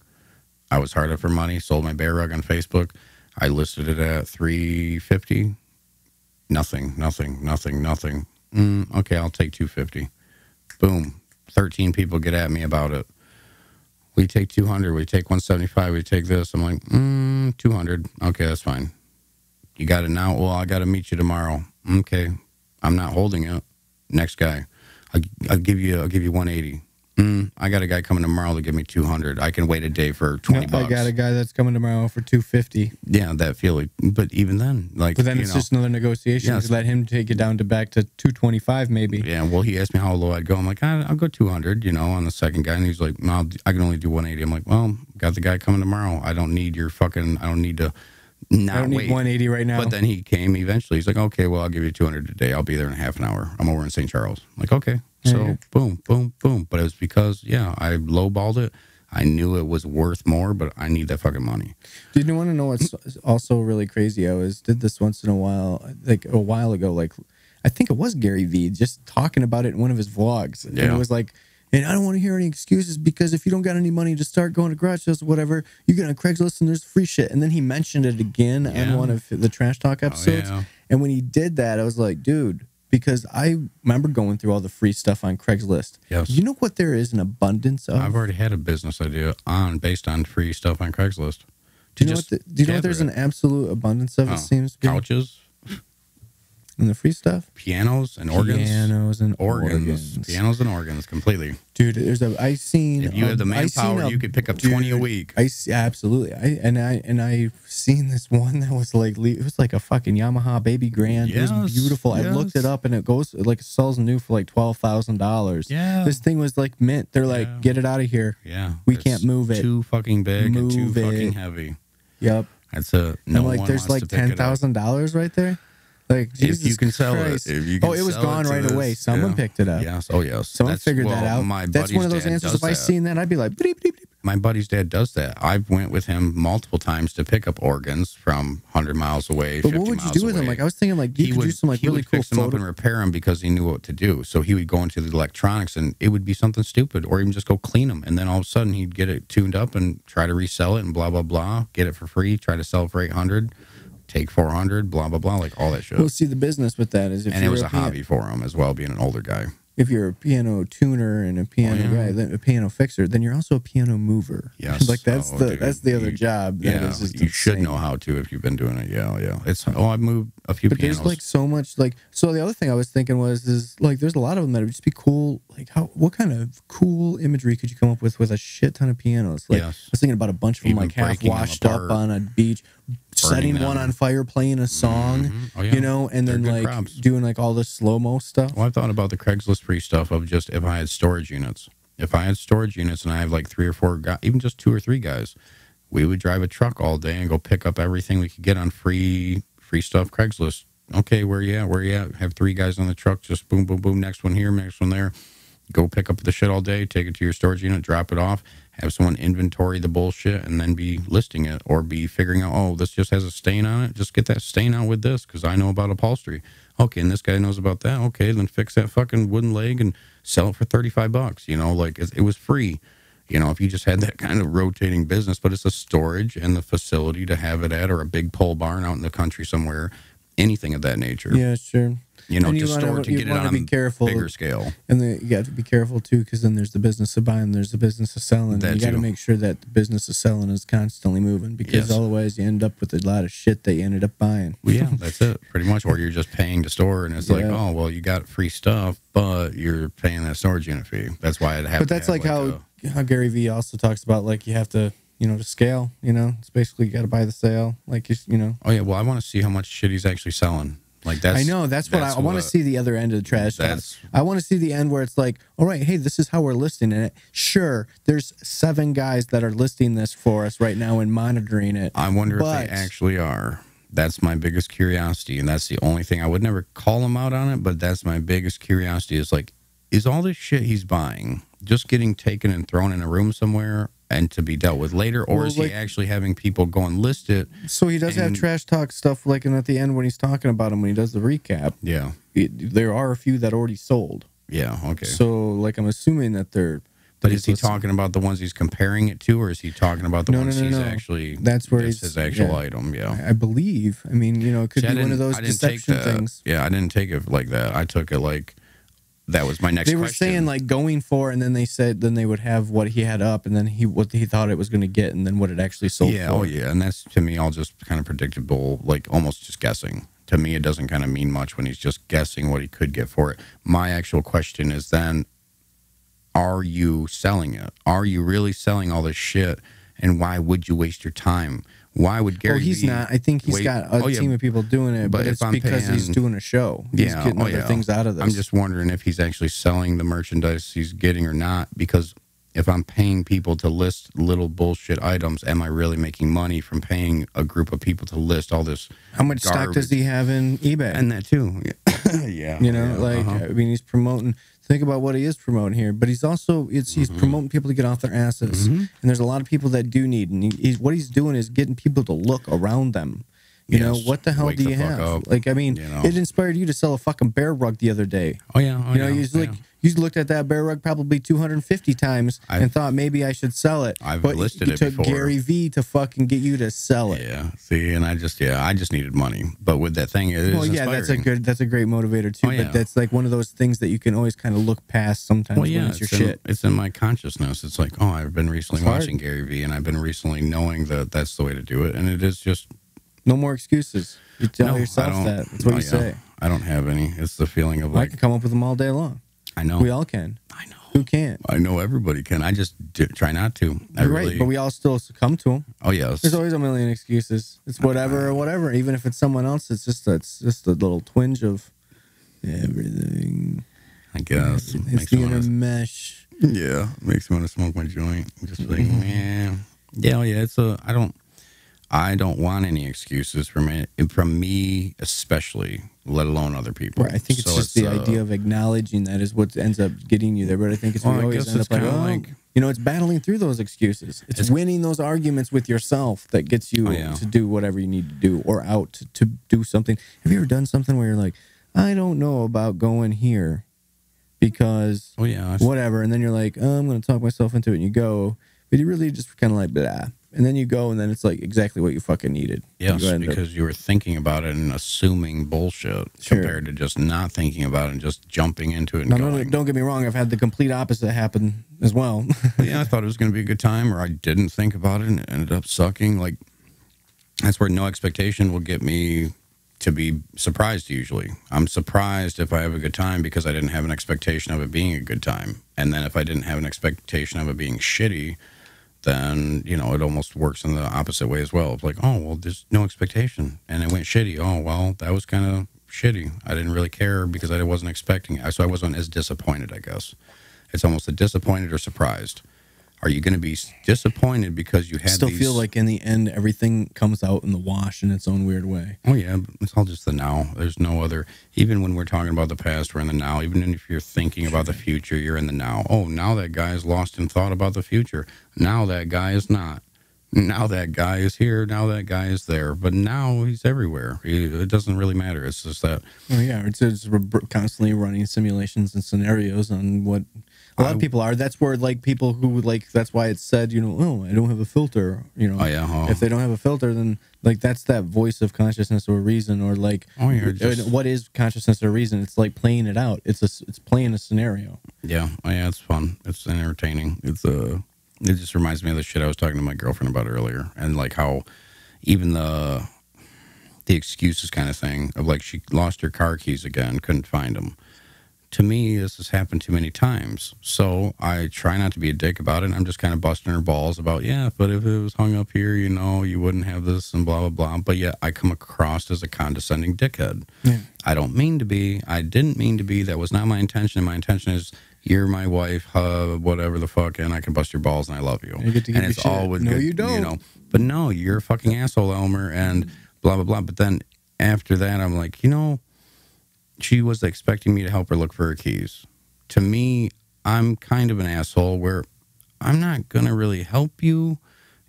I was hard up for money. Sold my bear rug on Facebook. I listed it at $350. Nothing. Okay, I'll take $250. Boom. 13 people get at me about it. We take 200. We take 175. We take this. I'm like, 200. Okay, that's fine. You got it now? Well, I got to meet you tomorrow. Okay, I'm not holding it. Next guy. I'll give you 180. I got a guy coming tomorrow to give me 200. I can wait a day for 20 bucks. I got a guy that's coming tomorrow for 250. Yeah, that feeling. But even then, like, but then it's just another negotiation. Yes. To let him take it down to back to 225, maybe. Yeah. Well, he asked me how low I'd go. I'm like, I'll go 200. On the second guy, and he's like, no, I can only do 180. I'm like, well, got the guy coming tomorrow. I don't need your fucking. I don't need to. I don't need 180 right now. But then he came eventually. He's like, okay, well, I'll give you 200 today. I'll be there in half an hour. I'm over in St. Charles. I'm like, okay. So boom, boom, boom. But it was because, I lowballed it. I knew it was worth more, but I need that fucking money. Did you want to know what's also really crazy? I did this once in a while, like a while ago. Like, I think it was Gary Vee just talking about it in one of his vlogs. And it was like, and I don't want to hear any excuses because if you don't got any money to start going to garage sales or whatever, you get on Craigslist and there's free shit. And then he mentioned it again on one of the Trash Talk episodes. And when he did that, I was like, dude, because I remember going through all the free stuff on Craigslist. Yes. You know what there is an abundance of? I've already had a business idea based on free stuff on Craigslist. Do you know what there's an absolute abundance of, it seems to be? Couches. And the free stuff? Pianos and organs. Pianos and organs. Pianos and organs, completely. Dude, I seen... If you had the manpower, you could pick up 20 a week. Absolutely. I seen this one that was like... It was like a fucking Yamaha Baby Grand. It was beautiful. I looked it up and it sells new for like $12,000. Yeah. This thing was like mint. They're like, get it out of here. Yeah. We can't move it. Too fucking big and too fucking heavy. Yep. That's a... No one there's like $10,000 right there. Like, Jesus if you can sell Christ. it. If you can it was gone right away. Someone picked it up. Yes. Oh, yes. Someone figured that out. That's one of those answers. If I seen that, I'd be like, bleep, bleep, bleep. My buddy's dad does that. I've went with him multiple times to pick up organs from 100 miles away, But what would you do with them? Like, I was thinking, like, you could do some like really cool fix them up and repair them because he knew what to do. So he would go into the electronics and it would be something stupid, or even just go clean them. And then all of a sudden he'd get it tuned up and try to resell it and blah blah blah. Get it for free. Try to sell it for 800. Take 400, blah blah blah, like all that shit. Well, see, the business with that is, and it was a hobby for him as well, being an older guy. If you're a piano tuner and a piano guy, then a piano fixer, then you're also a piano mover. Yes, like that's the other job. That is just you should know how to if you've been doing it. Yeah. It's I've moved a few pianos. There's like so much like. So the other thing I was thinking is like there's a lot of them that would just be cool. Like what kind of cool imagery could you come up with a shit ton of pianos? Like I was thinking about a bunch of them like half washed up on a beach. Setting one on fire, playing a song, and then like props. Doing like all this slow-mo stuff. Well, I thought about the Craigslist free stuff of just if I had storage units. If I had storage units and I have like 3 or 4 guys, even just 2 or 3 guys, we would drive a truck all day and go pick up everything we could get on free stuff Craigslist. Okay, where you at? Where you at? Have 3 guys on the truck, just boom, boom, boom, next one here, next one there. Go pick up the shit all day, take it to your storage unit, drop it off, have someone inventory the bullshit, and then be listing it or be figuring out, oh, this just has a stain on it. Just get that stain out with this because I know about upholstery. Okay, and this guy knows about that. Okay, then fix that fucking wooden leg and sell it for $35. Like it was free. If you just had that kind of rotating business, but it's a storage and the facility to have it at, or a big pole barn out in the country somewhere, anything of that nature. Yeah, sure. To store to get it on a bigger scale. And you got to be careful, too, because then there's the business of buying, there's the business of selling. You got to make sure that the business of selling is constantly moving, because otherwise you end up with a lot of shit that you ended up buying. Well, yeah, that's it, pretty much. Or you're just paying to store, and it's like, oh, well, you got free stuff, but you're paying that storage unit fee. That's why it happens. But that's like how Gary Vee also talks about, like, you have to, to scale, it's basically you got to buy the sale. Like, Oh, yeah, well, I want to see how much shit he's actually selling. Like that's what I want to see, the other end of the trash. I want to see the end where it's like, all right, hey, this is how we're listing it. Sure, there's 7 guys that are listing this for us right now and monitoring it. I wonder if they actually are. That's my biggest curiosity, and that's the only thing. I would never call him out on it, but that's my biggest curiosity is like, is all this shit he's buying just getting taken and thrown in a room somewhere and to be dealt with later, or is he actually having people go and list it? So he does have trash talk stuff, like, and at the end when he's talking about them, when he does the recap, there are a few that already sold. Yeah, okay. So, like, I'm assuming that they're... But is he talking about the ones he's comparing it to, or is he talking about the ones he's actually... That's where he's his actual item, I believe. I mean, it could be one of those deception things. Yeah, I didn't take it like that. I took it like... That was my next question. They were saying, like, going for, and then they said, then they would have what he had up, and then what he thought it was going to get, and then what it actually sold for. Oh, yeah, and that's, to me, all just kind of predictable, like, almost just guessing. To me, it doesn't kind of mean much when he's just guessing what he could get for it. My actual question is then, are you selling it? Are you really selling all this shit? And why would you waste your time? Why would Gary? Oh, he's not. I think he's got a team of people doing it, but it's because he's doing a show. He's getting other things out of this. I'm just wondering if he's actually selling the merchandise he's getting or not, because if I'm paying people to list little bullshit items, am I really making money from paying a group of people to list all this? How much stock does he have in eBay? And that too. Yeah. You know, I mean, he's promoting. Think about what he is promoting here, but he's also he's promoting people to get off their asses, and there's a lot of people that do need. And what he's doing is getting people to look around them. You know, what the hell do you have? Like, I mean, it inspired you to sell a fucking bear rug the other day. Oh yeah. You know, you looked at that bear rug probably 250 times and thought maybe I should sell it. I've listed it before. It took Gary V to fucking get you to sell it. Yeah. See, and I just needed money. But with that thing, it is inspiring. that's a great motivator too. But that's like one of those things that you can always kind of look past sometimes when it's your shit. It's in my consciousness. It's like, oh, I've been recently watching Gary V, and I've been recently knowing that that's the way to do it, and it is just. No more excuses. You tell yourself that. That's what you say. I don't have any. It's the feeling of like... I can come up with them all day long. I know. We all can. I know. Who can't? I know everybody can. I just try not to. Right, but we all still succumb to them. Oh, yes. There's always a million excuses. It's whatever or whatever. Even if it's someone else, it's just a little twinge of everything. I guess. It's the inner mesh. Yeah. Makes me want to smoke my joint. Just like, man. Yeah, it's I don't want any excuses from me especially, let alone other people. Right, I think it's just the idea of acknowledging that is what ends up getting you there. But I think we always end up like, it's battling through those excuses. It's winning those arguments with yourself that gets you to do whatever you need to do or out to do something. Have you ever done something where you're like, I don't know about going here because whatever. And then you're like, I'm going to talk myself into it. And you go, but you really just kind of like, blah. And then you go, and then it's like exactly what you fucking needed. Yes, because you were thinking about it and assuming bullshit compared to just not thinking about it and just jumping into it and going. No, don't get me wrong. I've had the complete opposite happen as well. Yeah, I thought it was going to be a good time, or I didn't think about it and it ended up sucking. Like, that's where no expectation will get me to be surprised usually. I'm surprised if I have a good time because I didn't have an expectation of it being a good time. And then if I didn't have an expectation of it being shitty, then, it almost works in the opposite way as well. It's like, oh, well, there's no expectation. And it went shitty. Oh, well, that was kind of shitty. I didn't really care because I wasn't expecting it. So I wasn't as disappointed, I guess. It's almost a disappointed or surprised. Are you going to be disappointed because you had still feel like in the end, everything comes out in the wash in its own weird way? Oh, yeah. It's all just the now. There's no other... Even when we're talking about the past, we're in the now. Even if you're thinking about the future, you're in the now. Oh, now that guy is lost in thought about the future. Now that guy is not. Now that guy is here. Now that guy is there. But now he's everywhere. It doesn't really matter. It's just that... Oh, yeah. It's constantly running simulations and scenarios on what... A lot of people are. That's where, like, people who would, like, that's why it's said, oh, I don't have a filter, If they don't have a filter, then, like, that's that voice of consciousness or reason or, like, what is consciousness or reason? It's like playing it out. It's playing a scenario. Yeah. Oh, yeah, it's fun. It's entertaining. It just reminds me of the shit I was talking to my girlfriend about earlier. And, like, how even the excuses kind of thing of, like, she lost her car keys again, couldn't find them. To me, this has happened too many times. So I try not to be a dick about it. I'm just kind of busting her balls about, but if it was hung up here, you wouldn't have this and blah, blah, blah. But yet I come across as a condescending dickhead. Yeah. I don't mean to be. I didn't mean to be. That was not my intention. My intention is, you're my wife, whatever the fuck, and I can bust your balls and I love you. You get to give and it's all with no, you don't. But no, you're a fucking asshole, Elmer, and blah, blah, blah. But then after that, I'm like, she was expecting me to help her look for her keys. To me, I'm kind of an asshole where I'm not going to really help you,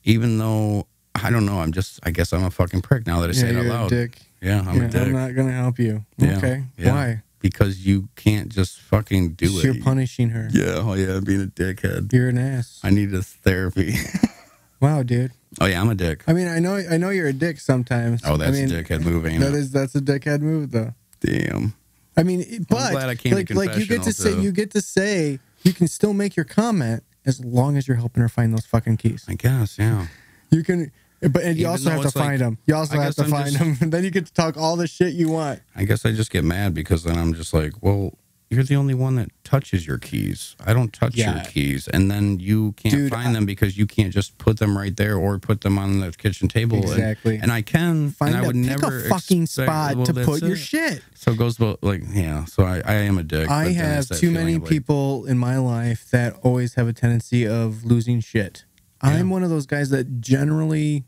even though, I don't know, I guess I'm a fucking prick now that I say it out loud. You're a dick. Yeah, I'm a dick. I'm not going to help you. Yeah, okay, yeah. Why? Because you can't just fucking do it. You're punishing her. Yeah, being a dickhead. You're an ass. I need this therapy. Wow, dude. Oh, yeah, I'm a dick. I mean, I know you're a dick sometimes. Oh, that's a dickhead move, ain't it? That's a dickhead move, though. Damn. I mean, but I'm glad I came to you get to say you can still make your comment as long as you're helping her find those fucking keys. I guess, yeah. You can, but you also have to find them. You also have to find them, and then you get to talk all the shit you want. I guess I just get mad because then I'm just like, well, you're the only one that touches your keys. I don't touch your keys. And then you can't find them because you can't just put them right there or put them on the kitchen table. Exactly. And I can. Find and I would pick never a fucking spot to put your shit. So it goes about, like, yeah. So I am a dick. I have too many people in my life that always have a tendency of losing shit. Yeah. I'm one of those guys that generally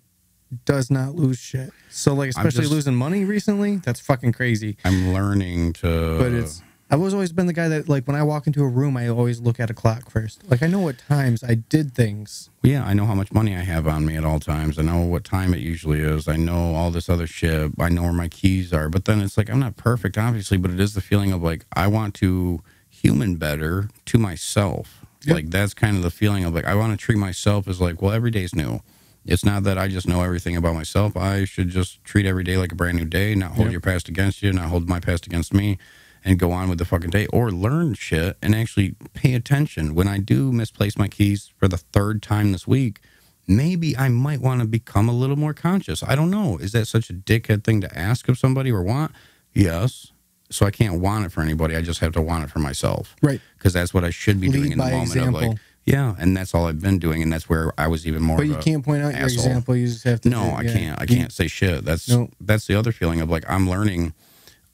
does not lose shit. So, like, especially losing money recently, that's fucking crazy. I'm learning to... But I've always been the guy that, like, when I walk into a room, I always look at a clock first. Like, I know what times I did things. Yeah, I know how much money I have on me at all times. I know what time it usually is. I know all this other shit. I know where my keys are. But then it's like, I'm not perfect, obviously, but it is the feeling of, like, I want to human better to myself. Yep. Like, that's kind of the feeling of, like, I want to treat myself as, like, well, every day's new. It's not that I just know everything about myself. I should just treat every day like a brand new day, not hold your past against you, not hold my past against me, and go on with the fucking day, or learn shit and actually pay attention. When I do misplace my keys for the 3rd time this week, maybe I might want to become a little more conscious. I don't know. Is that such a dickhead thing to ask of somebody or want? Yes. So I can't want it for anybody. I just have to want it for myself. Right. Because that's what I should be doing in the moment example. of, like, yeah, and that's all I've been doing, and that's where I was even more. But you can't point out your example. You just have to. No, I can't. I can't say shit. That's the other feeling of, like, I'm learning.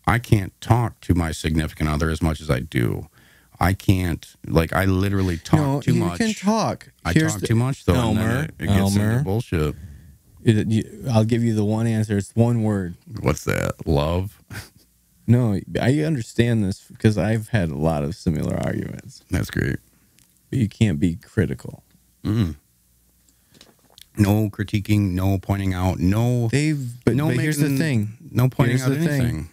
I can't talk to my significant other as much as I do. I can't, like, I literally talk too much. You can talk. I talk too much, though, Elmer, and then it gets into bullshit. I'll give you the one answer. It's one word. What's that? Love? No, I understand this because I've had a lot of similar arguments. That's great. But you can't be critical. No critiquing, no pointing out, but here's the thing. No pointing out anything.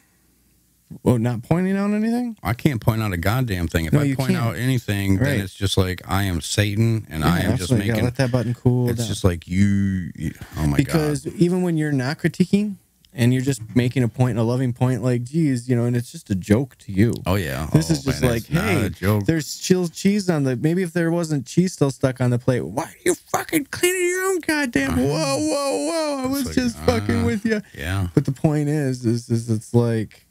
Well, not pointing out anything? I can't point out a goddamn thing. If I point out anything, then it's just like I am Satan, and I am just making... let that button cool down. It's just like you... Oh, my God. Because even when you're not critiquing, and you're just making a point, a loving point, like, geez, and it's just a joke to you. Oh, yeah. This is just like, hey, there's chilled cheese on the... Maybe if there wasn't cheese still stuck on the plate, why are you fucking cleaning your own goddamn... Whoa. I was just fucking with you. Yeah. But the point is it's like...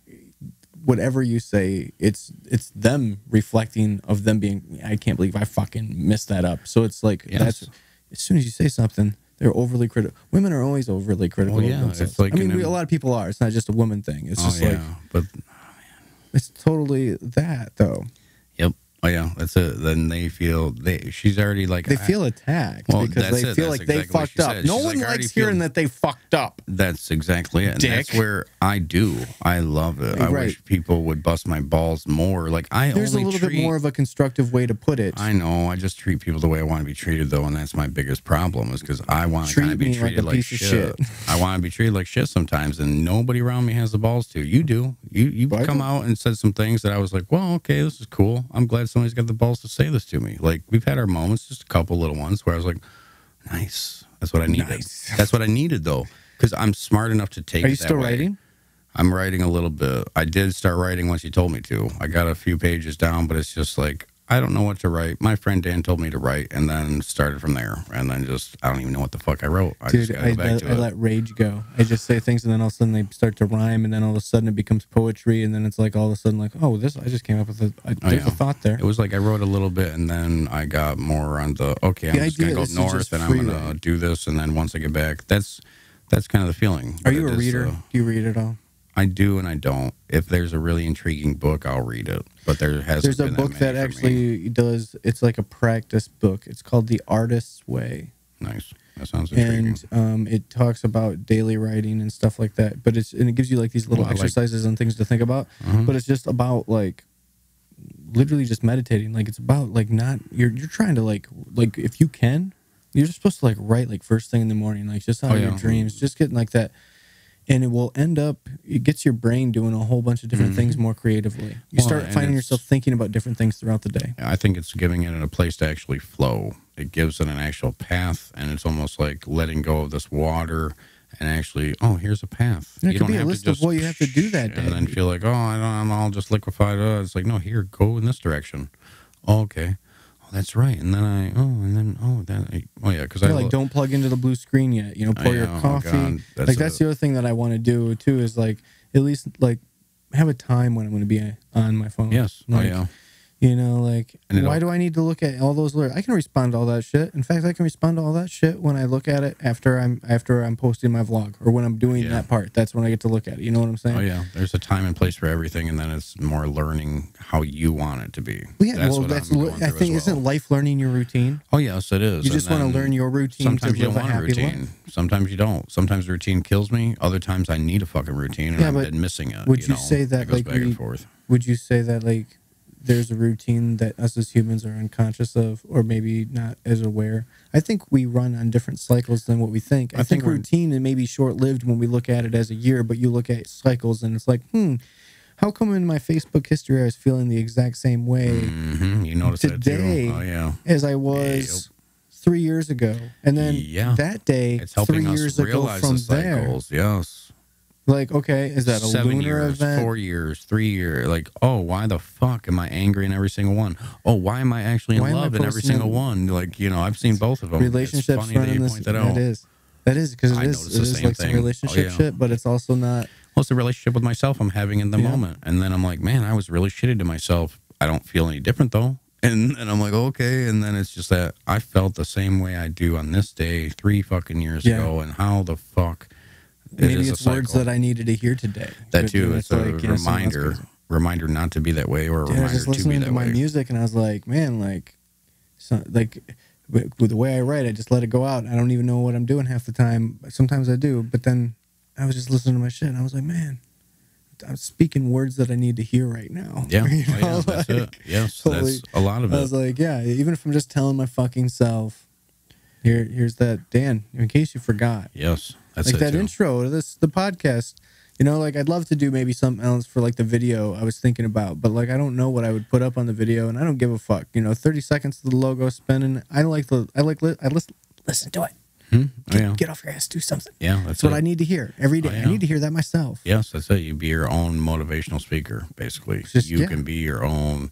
Whatever you say, it's them reflecting of them being, I can't believe I fucking messed that up. So it's like, that's, as soon as you say something, they're overly critical. Women are always overly critical. Well, yeah, it's like, I mean, a lot of people are. It's not just a woman thing. It's just like, but it's totally that, though. Yep. Oh, yeah, that's it. Then they feel, she's already like... They feel attacked because they feel like they fucked up. No one likes hearing that they fucked up. That's exactly it. And that's where I do. I love it. I wish people would bust my balls more. Like, There's a little bit more of a constructive way to put it. I know. I just treat people the way I want to be treated, though, and that's my biggest problem is because I want to kind of be treated like shit. I want to be treated like shit sometimes, and nobody around me has the balls to. You do. You come out and said some things that I was like, well, okay, this is cool. I'm glad somebody's got the balls to say this to me. Like, we've had our moments, just a couple little ones where I was like, nice. That's what I needed. Nice. That's what I needed, though, because I'm smart enough to take it that way. Are you still writing? I'm writing a little bit. I did start writing once you told me to. I got a few pages down, but it's just like, I don't know what to write. My friend Dan told me to write, and then started from there. And then just, I don't even know what the fuck I wrote. I just gotta go back to it. I let rage go. I just say things, and then all of a sudden they start to rhyme, and then all of a sudden it becomes poetry, and then it's like all of a sudden like, oh, this, I just came up with there's a thought there. It was like I wrote a little bit, and then I got more on the, okay, I'm just going to go north, and I'm going to do this, and then once I get back, that's kind of the feeling. Are you a reader? Do you read it all? I do and I don't. If there's a really intriguing book, I'll read it. But there's a book that actually does. It's like a practice book. It's called The Artist's Way. Nice. That sounds intriguing. And it talks about daily writing and stuff like that. But it gives you like these little exercises and things to think about. But it's just about like literally just meditating. Like it's about like not you're trying to like if you can, you're just supposed to like write like first thing in the morning, like just out of your dreams, just getting like that. And it will end up, it gets your brain doing a whole bunch of different things more creatively. You start finding yourself thinking about different things throughout the day. I think it's giving it a place to actually flow. It gives it an actual path, and it's almost like letting go of this water and actually, oh, here's a path. And it could be a list of what you have to do that day. And then feel like, oh, I'm all just liquefied. It's like, no, here, go in this direction. Oh, okay. That's right. And then yeah, because I like don't plug into the blue screen yet. Pour your coffee. That's the other thing that I want to do too is like at least like have a time when I'm going to be on my phone. Yes. Like, you know, like, why do I need to look at all those alerts? I can respond to all that shit. In fact, I can respond to all that shit when I look at it after I'm posting my vlog or when I'm doing that part. That's when I get to look at it. You know what I'm saying? Oh yeah. There's a time and place for everything, and then it's more learning how you want it to be. Well, yeah, I think isn't life learning your routine? Oh yes, it is. You just want to learn your routine. Sometimes to live you don't want a routine. Life. Sometimes you don't. Sometimes the routine kills me. Other times I need a fucking routine, and I've been missing it. Would you say that it goes back and forth? Would you say that like there's a routine that us as humans are unconscious of, or maybe not as aware? I think we run on different cycles than what we think. I think routine is maybe short-lived when we look at it as a year, but you look at cycles and it's like, how come in my Facebook history I was feeling the exact same way you notice today that too. Oh, yeah. as I was 3 years ago? And then that day, it's helping 3 us years ago realize from the cycles. there. Yes. Like, okay, is that a 7 lunar years, event? 4 years, 3 years. Like, oh, why the fuck am I angry in every single one? Oh, why am I actually in love in every single one? Like, you know, I've seen both of them. Relationships it's funny that you point that out. That is because it is like some relationship shit, but it's also not. Well, it's the relationship with myself I'm having in the moment. And then I'm like, man, I was really shitty to myself. I don't feel any different though. And I'm like, okay. And then it's just that I felt the same way I do on this day 3 fucking years ago. And how the fuck. Maybe it's words that I needed to hear today. That too. It's a reminder not to be that way, or a reminder to be that way. I was just listening to my music, and I was like, man, with the way I write, I just let it go out. I don't even know what I'm doing half the time. Sometimes I do, but then I was just listening to my shit, and I was like, man, I'm speaking words that I need to hear right now. Yeah, that's it. Yes, that's a lot of it. I was like, yeah, even if I'm just telling my fucking self, here's that, Dan, in case you forgot. Yes. That's like that intro to the podcast, you know, like I'd love to do maybe something else for like the video I was thinking about, but like I don't know what I would put up on the video, and I don't give a fuck. You know, 30 seconds of the logo spinning. I listen to it. Get off your ass, do something. Yeah, that's what I need to hear every day. I need to hear that myself. Yes, that's it. You be your own motivational speaker, basically. You can be your own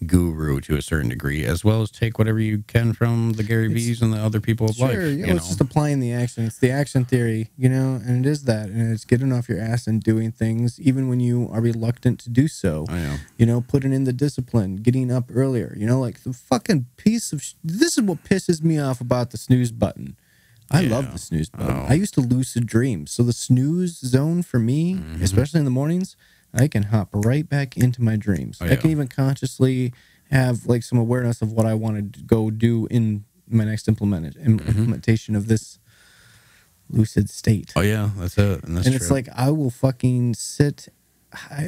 guru to a certain degree, as well as take whatever you can from the Gary V's and the other people of life. It's just applying the action. It's the action theory, you know, and it is that. And it's getting off your ass and doing things, even when you are reluctant to do so. You know, putting in the discipline, getting up earlier, you know, like the fucking piece of this is what pisses me off about the snooze button. I love the snooze button. I used to lucid dream. So the snooze zone for me, especially in the mornings, I can hop right back into my dreams. I can even consciously have like some awareness of what I want to go do in my next implementation of this lucid state. Oh yeah, that's it. And it's like I will fucking sit.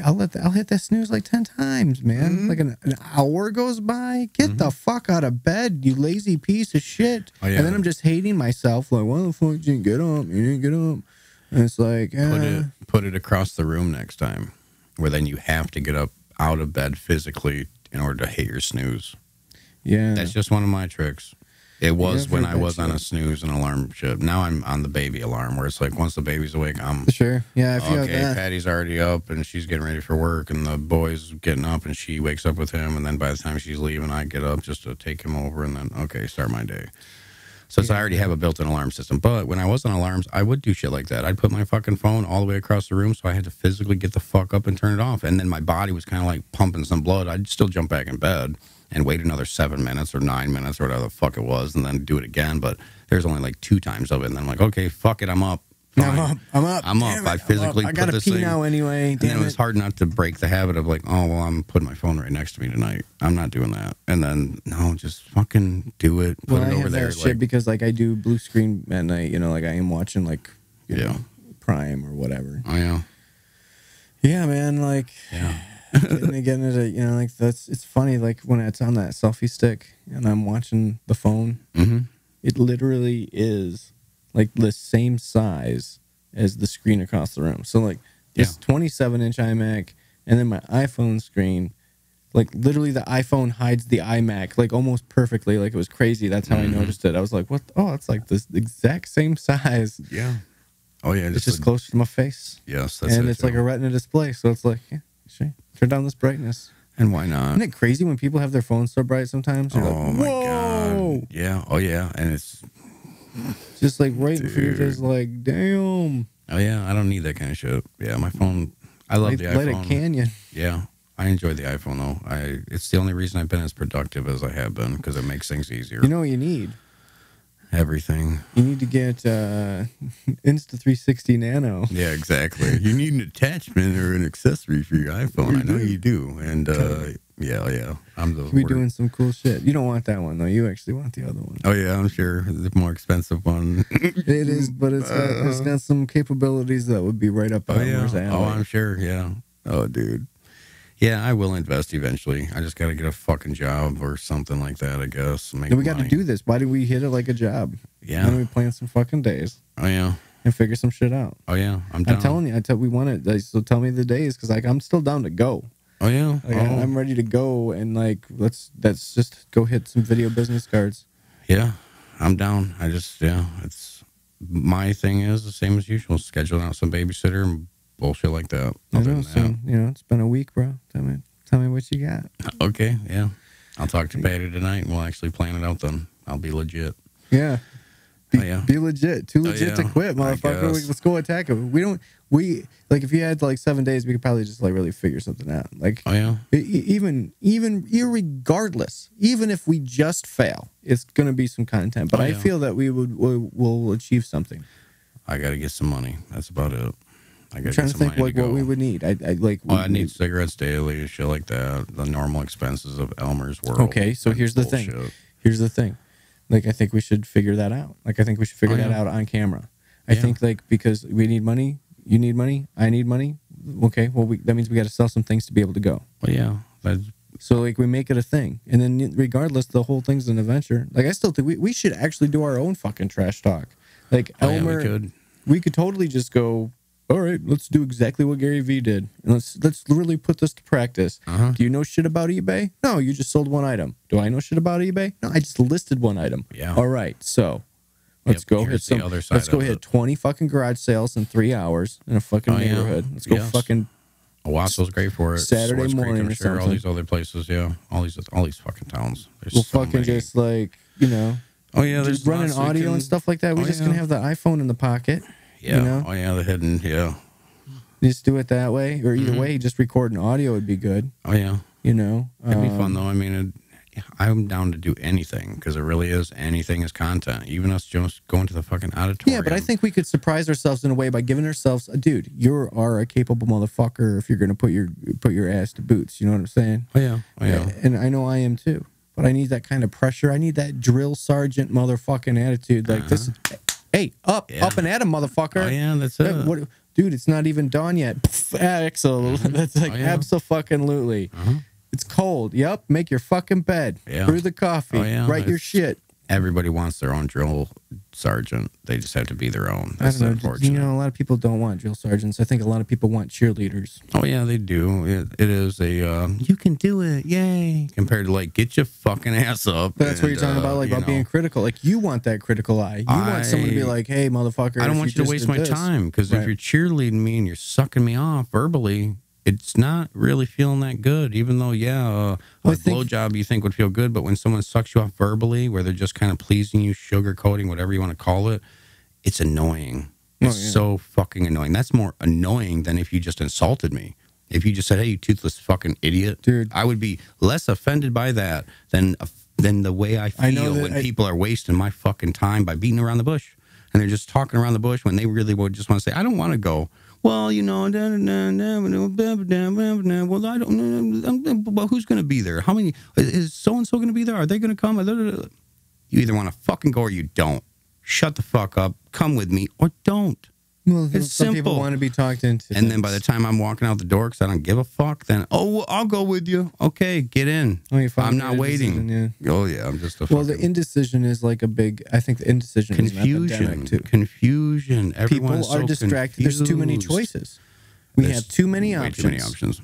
I'll hit that snooze like 10 times, man. Like an hour goes by. Get the fuck out of bed, you lazy piece of shit. And then I'm just hating myself. Like, why the fuck did you get up? You didn't get up. And it's like, put it across the room next time, where then you have to get up out of bed physically in order to hit your snooze. Yeah, that's just one of my tricks. It was when I was on a snooze and alarm shit. Now I'm on the baby alarm, where it's like once the baby's awake, I'm Yeah, I feel okay. that. Patty's already up and she's getting ready for work, and the boy's getting up and she wakes up with him, and then by the time she's leaving, I get up just to take him over, and then start my day. So I already have a built-in alarm system. But when I was on alarms, I would do shit like that. I'd put my fucking phone all the way across the room, so I had to physically get the fuck up and turn it off. And then my body was kind of like pumping some blood. I'd still jump back in bed and wait another 7 minutes or 9 minutes or whatever the fuck it was, and then do it again. But there's only like 2 times of it. And then I'm like, okay, fuck it, I'm up. Fine. I'm up. I physically I gotta put this pee thing now anyway. And then it was hard not to break the habit of like, oh, well, I'm putting my phone right next to me tonight. I'm not doing that. And then, no, just fucking do it. Put it over there. That shit because like I do blue screen at night, you know, like I am watching like, you know, Prime or whatever. Oh, yeah. Yeah, man, like, getting it, you know, like it's funny, like when it's on that selfie stick and I'm watching the phone, it literally is like the same size as the screen across the room. So like this 27-inch iMac and then my iPhone screen, like literally the iPhone hides the iMac like almost perfectly. Like it was crazy. That's how I noticed it. I was like, what? Oh, it's like this exact same size. Yeah. Oh yeah. It's just close to my face. Yes. That's and it's like a retina display. So it's like, sure, turn down this brightness. And why not? Isn't it crazy when people have their phones so bright sometimes? You're like, my God. Yeah. Oh yeah. And it's just like right before you're just like, damn. Oh yeah, I don't need that kind of shit. Yeah, my phone I love the iPhone. Light a canyon. Yeah. I enjoy the iPhone, though. It's the only reason I've been as productive as I have been, because it makes things easier. You know what you need? Everything. You need to get Insta360 Nano. Yeah, exactly. You need an attachment or an accessory for your iPhone. I know you do. And, yeah. We're doing some cool shit. You don't want that one, though. You actually want the other one. Oh, yeah, I'm sure. The more expensive one. It is, but it's got some capabilities that would be right up Elmer's alley. Oh, I'm sure, yeah. Oh, dude. Yeah, I will invest eventually. I just got to get a fucking job or something like that, I guess. Then we got to do this. Why did we hit it like a job? Yeah. Why don't we plan some fucking days? Oh, yeah. And figure some shit out. Oh, yeah. I'm down. I'm telling you, we want it. So tell me the days, because I'm still down to go. Oh, yeah? I'm ready to go, and let's just go hit some video business cards. Yeah, I'm down. It's my thing is the same as usual. Scheduling out some babysitter and bullshit like that. It's been a week, bro. Tell me what you got. Okay, yeah. I'll talk to Patty tonight, and we'll actually plan it out then. I'll be legit. Yeah. Be legit. Too legit to quit, motherfucker. Let's go attack it. If you had 7 days, we could probably just really figure something out. Even irregardless, even if we just fail, it's gonna be some content. But I feel that we'll achieve something. I gotta get some money. That's about it. I'm trying to think what we would need. I need cigarettes daily, shit like that. The normal expenses of Elmer's world. Okay, so here's the thing. I think we should figure that out. I think we should figure that out on camera. I think because we need money, you need money, I need money. Okay, well that means we got to sell some things to be able to go. Well, yeah. So we make it a thing, and then regardless, the whole thing's an adventure. I still think we should actually do our own fucking trash talk. Elmer, we could totally just go. All right, let's do exactly what Gary Vee did, and let's really put this to practice. Do you know shit about eBay? No, you just sold one item. Do I know shit about eBay? No, I just listed one item. Yeah. All right, so let's go hit some. Let's go hit 20 fucking garage sales in 3 hours in a fucking neighborhood. Let's go fucking. Owasso's great for it. Saturday morning or something. All these other places, yeah. All these fucking towns. We'll fucking just Oh yeah, just running audio and stuff like that. We're just gonna have the iPhone in the pocket. Yeah. Oh yeah, the hidden. Yeah. Just do it that way, or either way, just record an audio would be good. Oh yeah. It'd be fun though. I mean, I'm down to do anything because it really is anything is content. Even us just going to the fucking auditorium. Yeah, but I think we could surprise ourselves in a way by giving ourselves, dude, you are a capable motherfucker if you're gonna put your ass to boots. You know what I'm saying? Oh yeah. And I know I am too. But I need that kind of pressure. I need that drill sergeant motherfucking attitude. This. Hey, up and at him, motherfucker. Oh, yeah, that's it. Dude, it's not even dawn yet. Axel, that's absolutely. It's cold. Yep, make your fucking bed. Yeah. Brew the coffee. Write your shit. Everybody wants their own drill sergeant. They just have to be their own. That's unfortunate. A lot of people don't want drill sergeants. I think a lot of people want cheerleaders. Oh, yeah, they do. It is a, you can do it, yay, compared to, get your fucking ass up. That's what you're talking about, about being critical. You want that critical eye. You want someone to be like, hey, motherfucker. I don't want you to waste my time, because if you're cheerleading me and you're sucking me off verbally, it's not really feeling that good, even though, a blowjob you think would feel good, but when someone sucks you off verbally, where they're just kind of pleasing you, sugarcoating, whatever you want to call it, it's annoying. It's so fucking annoying. That's more annoying than if you just insulted me. If you just said, hey, you toothless fucking idiot, dude, I would be less offended by that than the way I feel when people are wasting my fucking time by beating around the bush. And they're just talking around the bush when they really would just want to say, I don't want to go. Well, well, I don't know. Well, who's going to be there? How many? Is so-and-so going to be there? Are they going to come? You either want to fucking go or you don't. Shut the fuck up. Come with me or don't. Well, it's some people want to be talked into. And then by the time I'm walking out the door because I don't give a fuck, then, I'll go with you. Okay, get in. I'm not waiting. Oh, yeah, I'm just a fucking... Well, the indecision is a big... I think the indecision is an epidemic, too. Confusion. People are distracted. There's too many choices. We have too many options. Way too many options.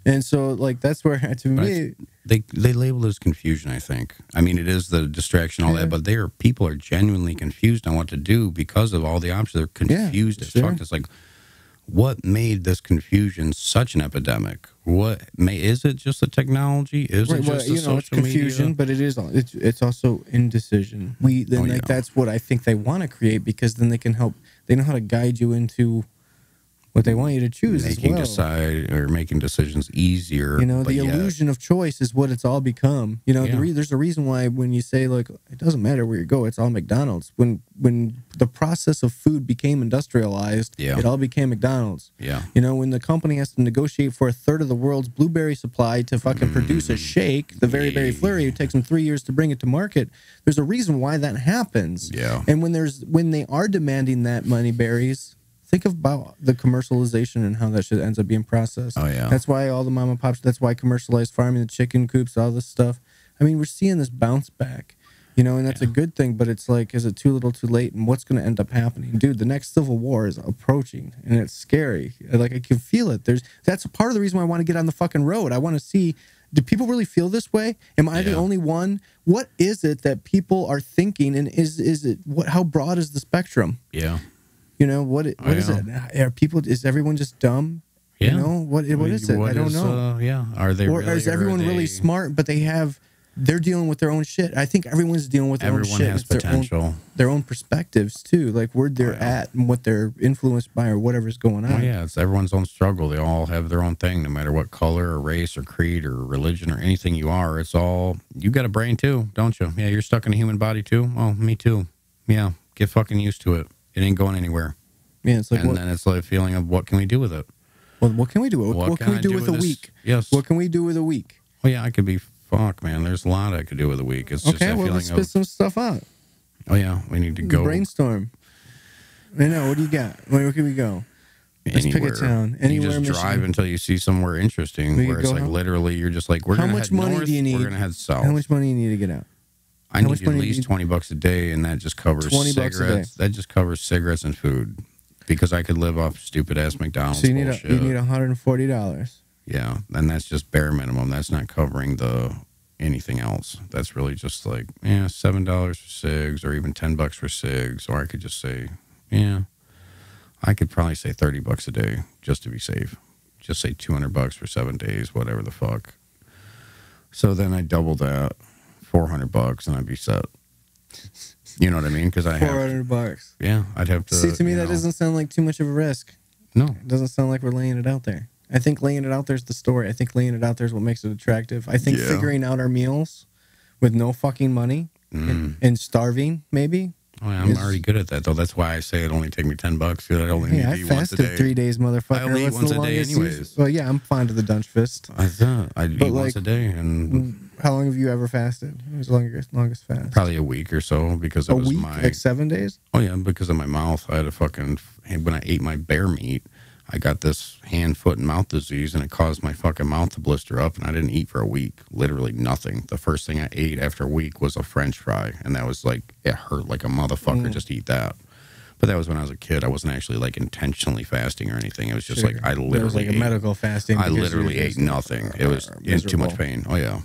And so, that's where, to me... They label it as confusion, I think. I mean, it is the distraction, all that, but people are genuinely confused on what to do because of all the options. They're confused as fuck. It's what made this confusion such an epidemic? Is it just the technology? Is it just the social it's confusion, media? But it's also indecision. That's what I think they want to create, because then they can help. They know how to guide you into what they want you to choose making as well. making decisions easier. You know, the illusion of choice is what it's all become. You know, there's a reason why when you say, like, it doesn't matter where you go, it's all McDonald's. When the process of food became industrialized, it all became McDonald's. Yeah. You know, when the company has to negotiate for a third of the world's blueberry supply to fucking produce a shake, the Very Berry Flurry, it takes them 3 years to bring it to market. There's a reason why that happens. Yeah. And when they are demanding that money berries, think about the commercialization and how that shit ends up being processed. Oh, yeah. That's why all the mom and pops, that's why commercialized farming, the chicken coops, all this stuff. I mean, we're seeing this bounce back, you know, and that's a good thing, but it's like, is it too little too late? And what's going to end up happening? Dude, the next civil war is approaching, and it's scary. Like, I can feel it. That's part of the reason why I want to get on the fucking road. I want to see, do people really feel this way? Am I the only one? What is it that people are thinking, and is it, how broad is the spectrum? Yeah. You know, what is it? Is everyone just dumb? Yeah. You know, what is it? I don't know. Are they or really, is everyone really smart, but they're dealing with their own shit? I think everyone's dealing with their own shit. Everyone has potential. Their own perspectives, too, like where they're at and what they're influenced by or whatever's going on. Oh, yeah, it's everyone's own struggle. They all have their own thing, no matter what color or race or creed or religion or anything you are. It's all, you got a brain, too, don't you? Yeah, you're stuck in a human body, too? Oh, me, too. Yeah, get fucking used to it. It ain't going anywhere. Yeah, it's like, and then it's like a feeling of, what can we do with it? Well, what can we do? What can we do with a week? Yes. What can we do with a week? Well, yeah, I could be, fuck, man. There's a lot I could do with a week. It's just that feeling let's spit some stuff out. Oh, yeah, we need to go. Brainstorm. I know, what do you got? Where can we go? Let's pick a town. Anywhere. You just drive until you see somewhere interesting where it's like literally you're just like, we're going to head north, we're going to head south. How much money do you need to get out? I need at least $20 a day, and that just covers cigarettes. That just covers cigarettes and food, because I could live off stupid ass McDonald's. So you need $140. Yeah, and that's just bare minimum. That's not covering anything else. That's really just like $7 for cigs, or even $10 for cigs. Or I could just say, I could probably say $30 a day just to be safe. Just say $200 for 7 days, whatever the fuck. So then I double that. $400 and I'd be set. You know what I mean? Because I have $400. Yeah, I'd have to. See, to me, that doesn't sound like too much of a risk. No, it doesn't sound like we're laying it out there. I think laying it out there's the story. I think laying it out there's what makes it attractive. I think figuring out our meals with no fucking money and starving, maybe. Oh, yeah, I'm already good at that, though. That's why I say it only take me $10. Because I only need to eat once a day. I fasted 3 days, motherfucker. I only eat once a day, anyways. Well, yeah, I'm fine to the Dunch Fist. I eat once a day, and how long have you ever fasted? What was the longest fast? Probably a week or so, because it was like 7 days. Oh yeah, because of my mouth. I had when I ate my bear meat, I got this hand, foot, and mouth disease, and it caused my fucking mouth to blister up, and I didn't eat for a week. Literally nothing. The first thing I ate after a week was a French fry, and that was like, it hurt like a motherfucker just to eat that. But that was when I was a kid. I wasn't actually like intentionally fasting or anything. It was just like, I literally was like a medical fasting. I literally ate nothing. It was in too much pain. Oh yeah.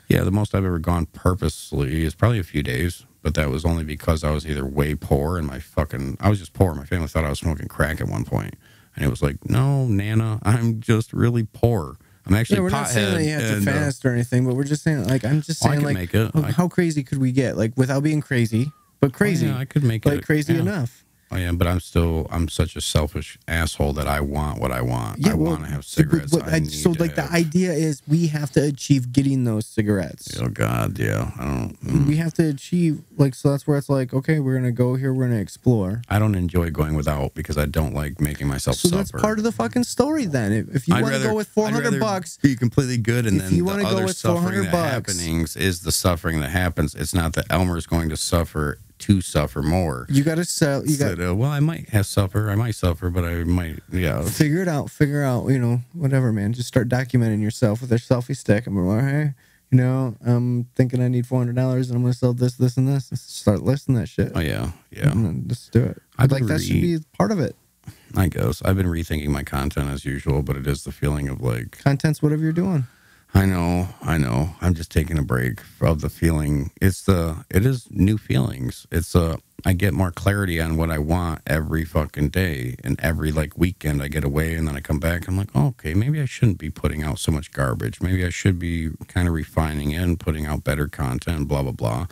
Yeah, the most I've ever gone purposely is probably a few days, but that was only because I was either way poor and I was just poor. My family thought I was smoking crack at one point. And it was like, no, Nana, I'm just really poor. I'm actually we're not saying that you have to fast or anything, but we're just saying, like, I'm just saying, like, how crazy could we get? Like, without being crazy, but crazy. Oh, yeah, I could make it. Like, crazy enough. Oh, yeah, but I'm such a selfish asshole that I want what I want. Yeah, I want to have cigarettes. The idea is we have to achieve getting those cigarettes. Oh, God, yeah. We have to achieve, like, so that's where it's like, okay, we're going to go here, we're going to explore. I don't enjoy going without because I don't like making myself suffer. So that's part of the fucking story then. If you want to go with $400, be completely good, and then the other suffering that $400 is the suffering that happens. It's not that Elmer's going to suffer more. You got to sell. Well, I might suffer, but I might, Figure it out, whatever, man. Just start documenting yourself with a selfie stick. I'm like, hey, I'm thinking I need $400 and I'm going to sell this, this, and this. Start listing that shit. Oh, yeah. Just do it. That should be part of it. I guess. I've been rethinking my content as usual, but it is the feeling of like... Content's whatever you're doing. I know. I'm just taking a break of the feeling. It is new feelings. I get more clarity on what I want every fucking day, and every like weekend I get away and then I come back and I'm like, oh, okay, maybe I shouldn't be putting out so much garbage. Maybe I should be kind of refining it and putting out better content, blah, blah, blah.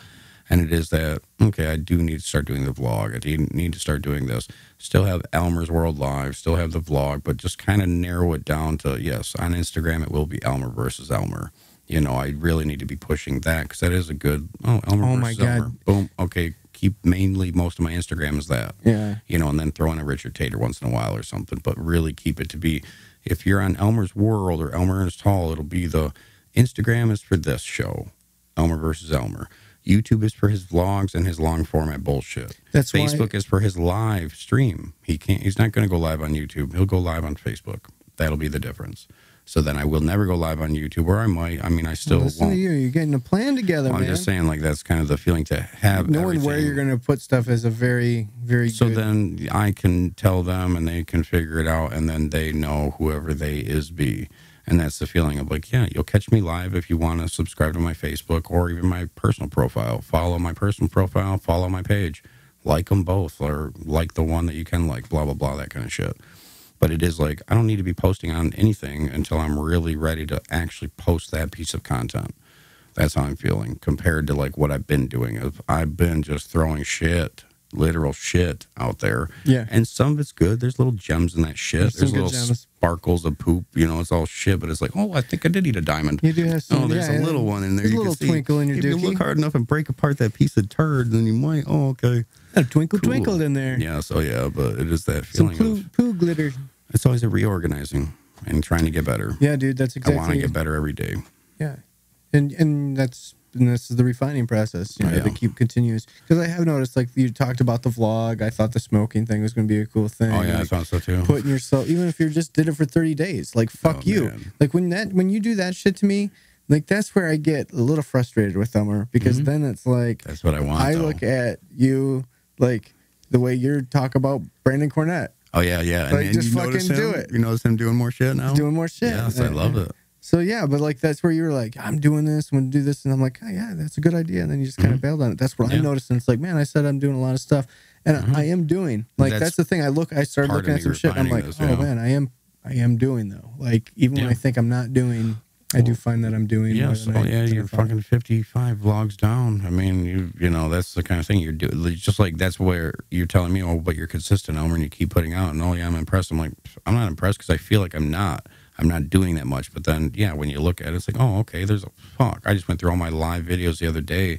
And it is that, okay, I do need to start doing the vlog. I do need to start doing this. Still have Elmer's World Live, still have the vlog, but just kind of narrow it down to, yes, on Instagram it will be Elmer versus Elmer. You know, I really need to be pushing that because that is a good, Elmer versus Elmer. Boom, okay, keep mainly most of my Instagram is that. Yeah. You know, and then throw in a Richard Tater once in a while or something, but really keep it to be, if you're on Elmer's World or Elmer Ernest Hall, it'll be the Instagram is for this show, Elmer versus Elmer. YouTube is for his vlogs and his long format bullshit. That's Facebook is for his live stream. He's not going to go live on YouTube. He'll go live on Facebook. That'll be the difference. So then I will never go live on YouTube, or I might. I mean, I still won't. You're getting a plan together, man. I'm just saying, like, that's kind of the feeling to have. Knowing where you're going to put stuff is a very, very so good. Then I can tell them and they can figure it out, and then they know whoever they is be. And that's the feeling of like, yeah, you'll catch me live if you want to subscribe to my Facebook or even my personal profile. Follow my personal profile, follow my page. Like them both, or like the one that you can like, blah, blah, blah, that kind of shit. But it is like, I don't need to be posting on anything until I'm really ready to actually post that piece of content. That's how I'm feeling compared to like what I've been doing. I've been just throwing shit, literal shit out there. Yeah. And some of it's good. There's little gems in that shit. There's little sparkles of poop. You know, it's all shit, but it's like, oh, I think I did eat a diamond. You do have some. Oh, there's a little one in there. There's you a little can twinkle see. in your If dookie. you look hard enough and break apart that piece of turd, then you might, oh, okay. A twinkle Cool. twinkled in there. Yeah, so yeah, but it is that Some feeling poo glitter. it's always a reorganizing and trying to get better. Yeah, dude, that's exactly. I want to get better every day. Yeah, and this is the refining process. You know, that keep continues. Because I have noticed, like you talked about the vlog. I thought the smoking thing was going to be a cool thing. Oh yeah, like, I thought so too. Putting yourself, even if you just did it for 30 days, like fuck you. Man. Like when you do that shit to me, like that's where I get a little frustrated with Elmer because then it's like that's what I want. I look at you like the way you talk about Brandon Cornett. Oh yeah, yeah. Like, and just you fucking notice him? do it. You notice him doing more shit now? He's doing more shit. Yes, I love it. So yeah, but like that's where you were like, I'm doing this, I'm gonna do this, and I'm like, oh yeah, that's a good idea. And then you just kind of bailed on it. That's what I noticed. And it's like, man, I said I'm doing a lot of stuff, and I am doing. Like that's the thing. I started looking at some shit. And I'm like, oh man, I am doing though. Like even when I think I'm not doing, I do find that I'm doing. Yeah, so you're fucking 55 vlogs down. I mean, you know, that's the kind of thing you're doing. Just like that's where you're telling me, oh, but you're consistent, Elmer, and you keep putting out. And oh yeah, I'm impressed. I'm like, I'm not impressed because I feel like I'm not doing that much. But then, yeah, when you look at it, it's like, oh, okay, there's a fuck. I just went through all my live videos the other day.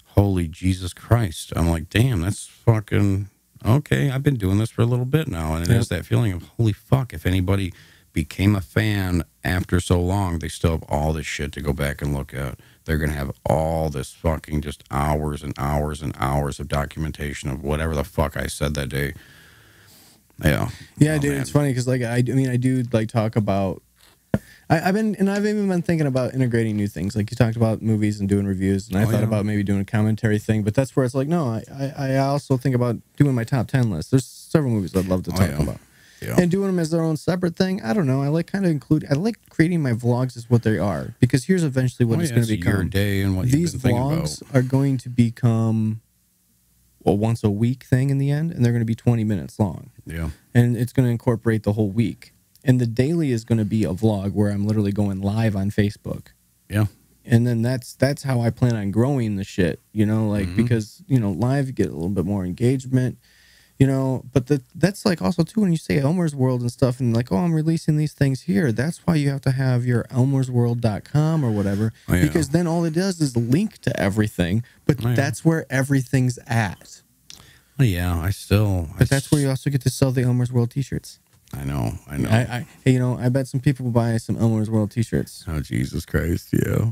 Holy Jesus Christ. I'm like, damn, that's fucking okay. I've been doing this for a little bit now. And it is that feeling of, holy fuck, if anybody became a fan after so long, they still have all this shit to go back and look at. They're going to have all this fucking just hours and hours and hours of documentation of whatever the fuck I said that day. Yeah. Yeah, dude, man. It's funny because like I mean I do like talk about I've even been thinking about integrating new things. Like you talked about movies and doing reviews, and I thought about maybe doing a commentary thing, but that's where it's like, no, I also think about doing my top 10 list. There's several movies I'd love to talk about. Yeah. And doing them as their own separate thing. I don't know. I like I like creating my vlogs as what they are, because here's eventually what it's going to become. Your day and what these vlogs are going to become a once a week thing in the end, and they're going to be 20 minutes long. Yeah. And it's going to incorporate the whole week. And the daily is going to be a vlog where I'm literally going live on Facebook. Yeah. And then that's how I plan on growing the shit, you know, like because, you know, live you get a little bit more engagement, you know, but that's like also too when you say Elmer's World and stuff and like, oh, I'm releasing these things here. That's why you have to have your elmersworld.com or whatever, because then all it does is link to everything, but that's where everything's at. Well, yeah, But that's where you also get to sell the Elmer's World t-shirts. I know. Hey, you know, I bet some people will buy some Elmer's World t-shirts. Oh, Jesus Christ, yeah.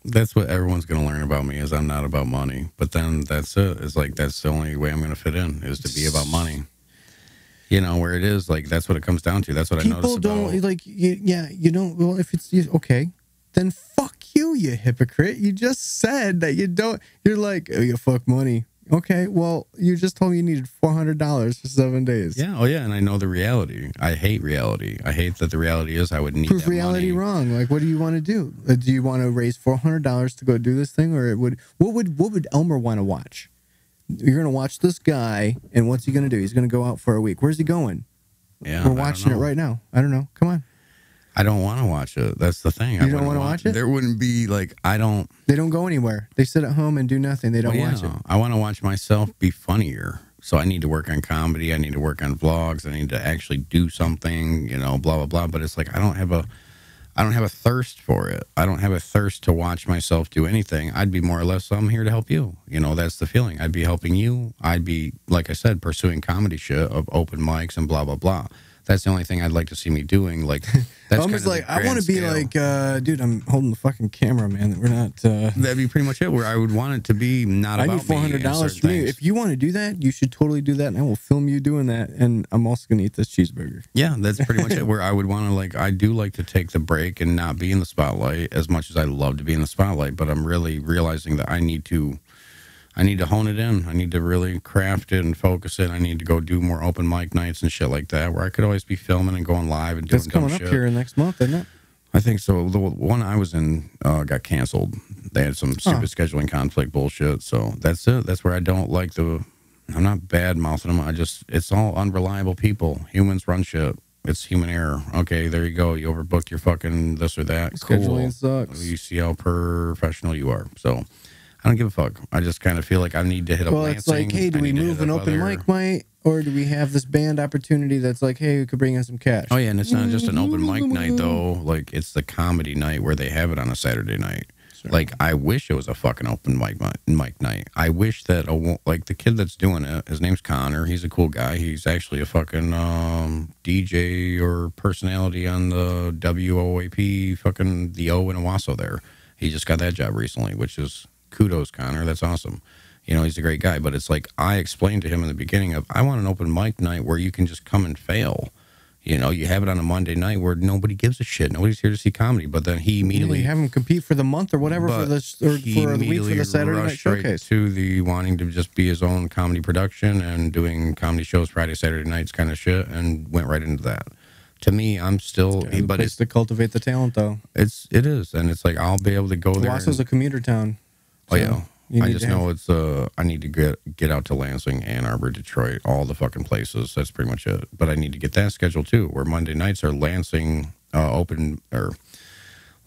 That's what everyone's going to learn about me, is I'm not about money. But then that's it. It's like, that's the only way I'm going to fit in, is to be about money. You know, where it is, like, that's what it comes down to. That's what I notice about. People don't, like, you don't, well, if it's, okay, then fuck you, you hypocrite. You just said that you don't, you're like, oh, you fuck money. Okay, well, you just told me you needed $400 for 7 days. Yeah, oh yeah, and I know the reality. I hate reality. I hate that the reality is I would need prove that reality money. Wrong. Like, what do you want to do? Do you want to raise $400 to go do this thing, or what would Elmer want to watch? You're gonna watch this guy, and what's he gonna do? He's gonna go out for a week. Where's he going? Yeah, we're watching it right now. I don't know. Come on. I don't want to watch it. That's the thing. You don't want to watch it? There wouldn't be like, I don't. They don't go anywhere. They sit at home and do nothing. They don't watch it. I want to watch myself be funnier. So I need to work on comedy. I need to work on vlogs. I need to actually do something, you know, blah, blah, blah. But it's like, I don't have a thirst for it. I don't have a thirst to watch myself do anything. I'd be more or less, I'm here to help you. You know, that's the feeling. I'd be helping you. I'd be, like I said, pursuing comedy shit of open mics and blah, blah, blah. That's the only thing I'd like to see me doing. Like, that's almost like, I want to be like, dude, I'm holding the fucking camera, man. We're not. That'd be pretty much it. Where I would want it to be not about me. I need $400 from you. If you want to do that, you should totally do that, and I will film you doing that. And I'm also gonna eat this cheeseburger. Yeah, that's pretty much it. Where I would want to, like, I do like to take the break and not be in the spotlight as much as I love to be in the spotlight. But I'm really realizing that I need to hone it in. I need to really craft it and focus it. I need to go do more open mic nights and shit like that, where I could always be filming and going live and doing That's coming up shit. here next month, isn't it? I think so. The one I was in got canceled. They had some stupid scheduling conflict bullshit. So that's it. That's where I don't like the. I'm not bad mouthing them. It's all unreliable people. Humans run shit. It's human error. Okay, there you go. You overbooked your fucking this or that. Scheduling sucks. You see how professional you are. So I don't give a fuck. I just kind of feel like I need to hit up Lansing. It's like, hey, do we move an open mic night, or do we have this band opportunity that's like, hey, we could bring in some cash? Oh, yeah, and it's not just an open mic night, though. Like, it's the comedy night where they have it on a Saturday night. Sure. Like, I wish it was a fucking open mic night. I wish that, like, the kid that's doing it, his name's Connor. He's a cool guy. He's actually a fucking DJ or personality on the WOAP, fucking the O in Owasso there. He just got that job recently, which is... Kudos, Connor. That's awesome. You know, he's a great guy. But it's like I explained to him in the beginning of, I want an open mic night where you can just come and fail. You know, you have it on a Monday night where nobody gives a shit. Nobody's here to see comedy. But then he immediately... you have him compete for the month or whatever for the week for the Saturday night showcase. Right to the wanting to just be his own comedy production and doing comedy shows Friday, Saturday nights kind of shit, and went right into that. To me, I'm still... But it's to cultivate the talent, though. It is. And it's like, I'll be able to go there. Owasso's a commuter town. So oh, yeah. I just know it's, I need to get out to Lansing, Ann Arbor, Detroit, all the fucking places. That's pretty much it. But I need to get that scheduled, too, where Monday nights are Lansing open, or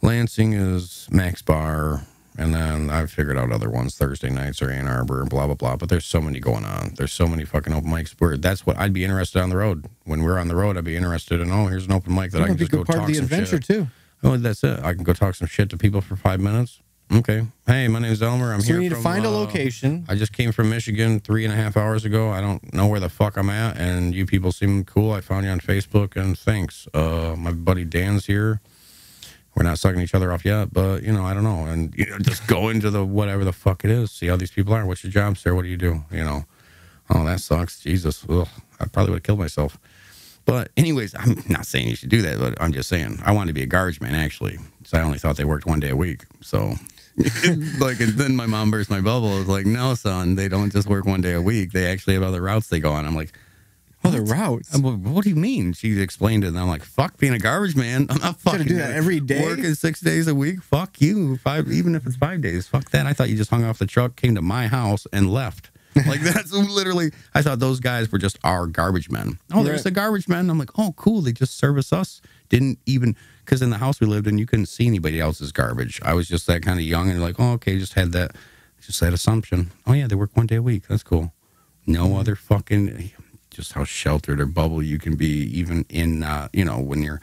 Lansing is Max Bar, and then I've figured out other ones. Thursday nights are Ann Arbor, and blah, blah, blah. But there's so many going on. There's so many fucking open mics where that's what I'd be interested on the road. When we're on the road, I'd be interested in, here's an open mic that I can just go talk some shit. Part of the adventure, too. Oh, that's it. I can go talk some shit to people for 5 minutes. Okay. Hey, my name is Elmer. I'm here. We need to find a location. I just came from Michigan 3.5 hours ago. I don't know where the fuck I'm at, and you people seem cool. I found you on Facebook, and thanks. My buddy Dan's here. We're not sucking each other off yet, but, you know, I don't know. And, you know, just go into the whatever the fuck it is. See how these people are. What's your job, sir? What do you do? You know. Oh, that sucks. Jesus. Ugh. I probably would have killed myself. But anyways, I'm not saying you should do that, but I'm just saying I wanted to be a garbage man, actually. So I only thought they worked 1 day a week. So... like, and then my mom burst my bubble. I was like, no, son, they don't just work 1 day a week. They actually have other routes they go on. I'm like, other routes? What do you mean? She explained it, and I'm like, fuck being a garbage man. I'm not fucking do that every day. Working 6 days a week. Fuck you. Even if it's 5 days. Fuck that. I thought you just hung off the truck, came to my house, and left. Like, that's literally, I thought those guys were just our garbage men. Oh, there's the garbage men. I'm like, oh, cool. They just service us. Didn't even, because in the house we lived in, you couldn't see anybody else's garbage. I was just that kind of young and like, oh, okay, just had that assumption. Oh, yeah, they work 1 day a week. That's cool. No other fucking, just how sheltered or bubble you can be, even in, you know, when you're,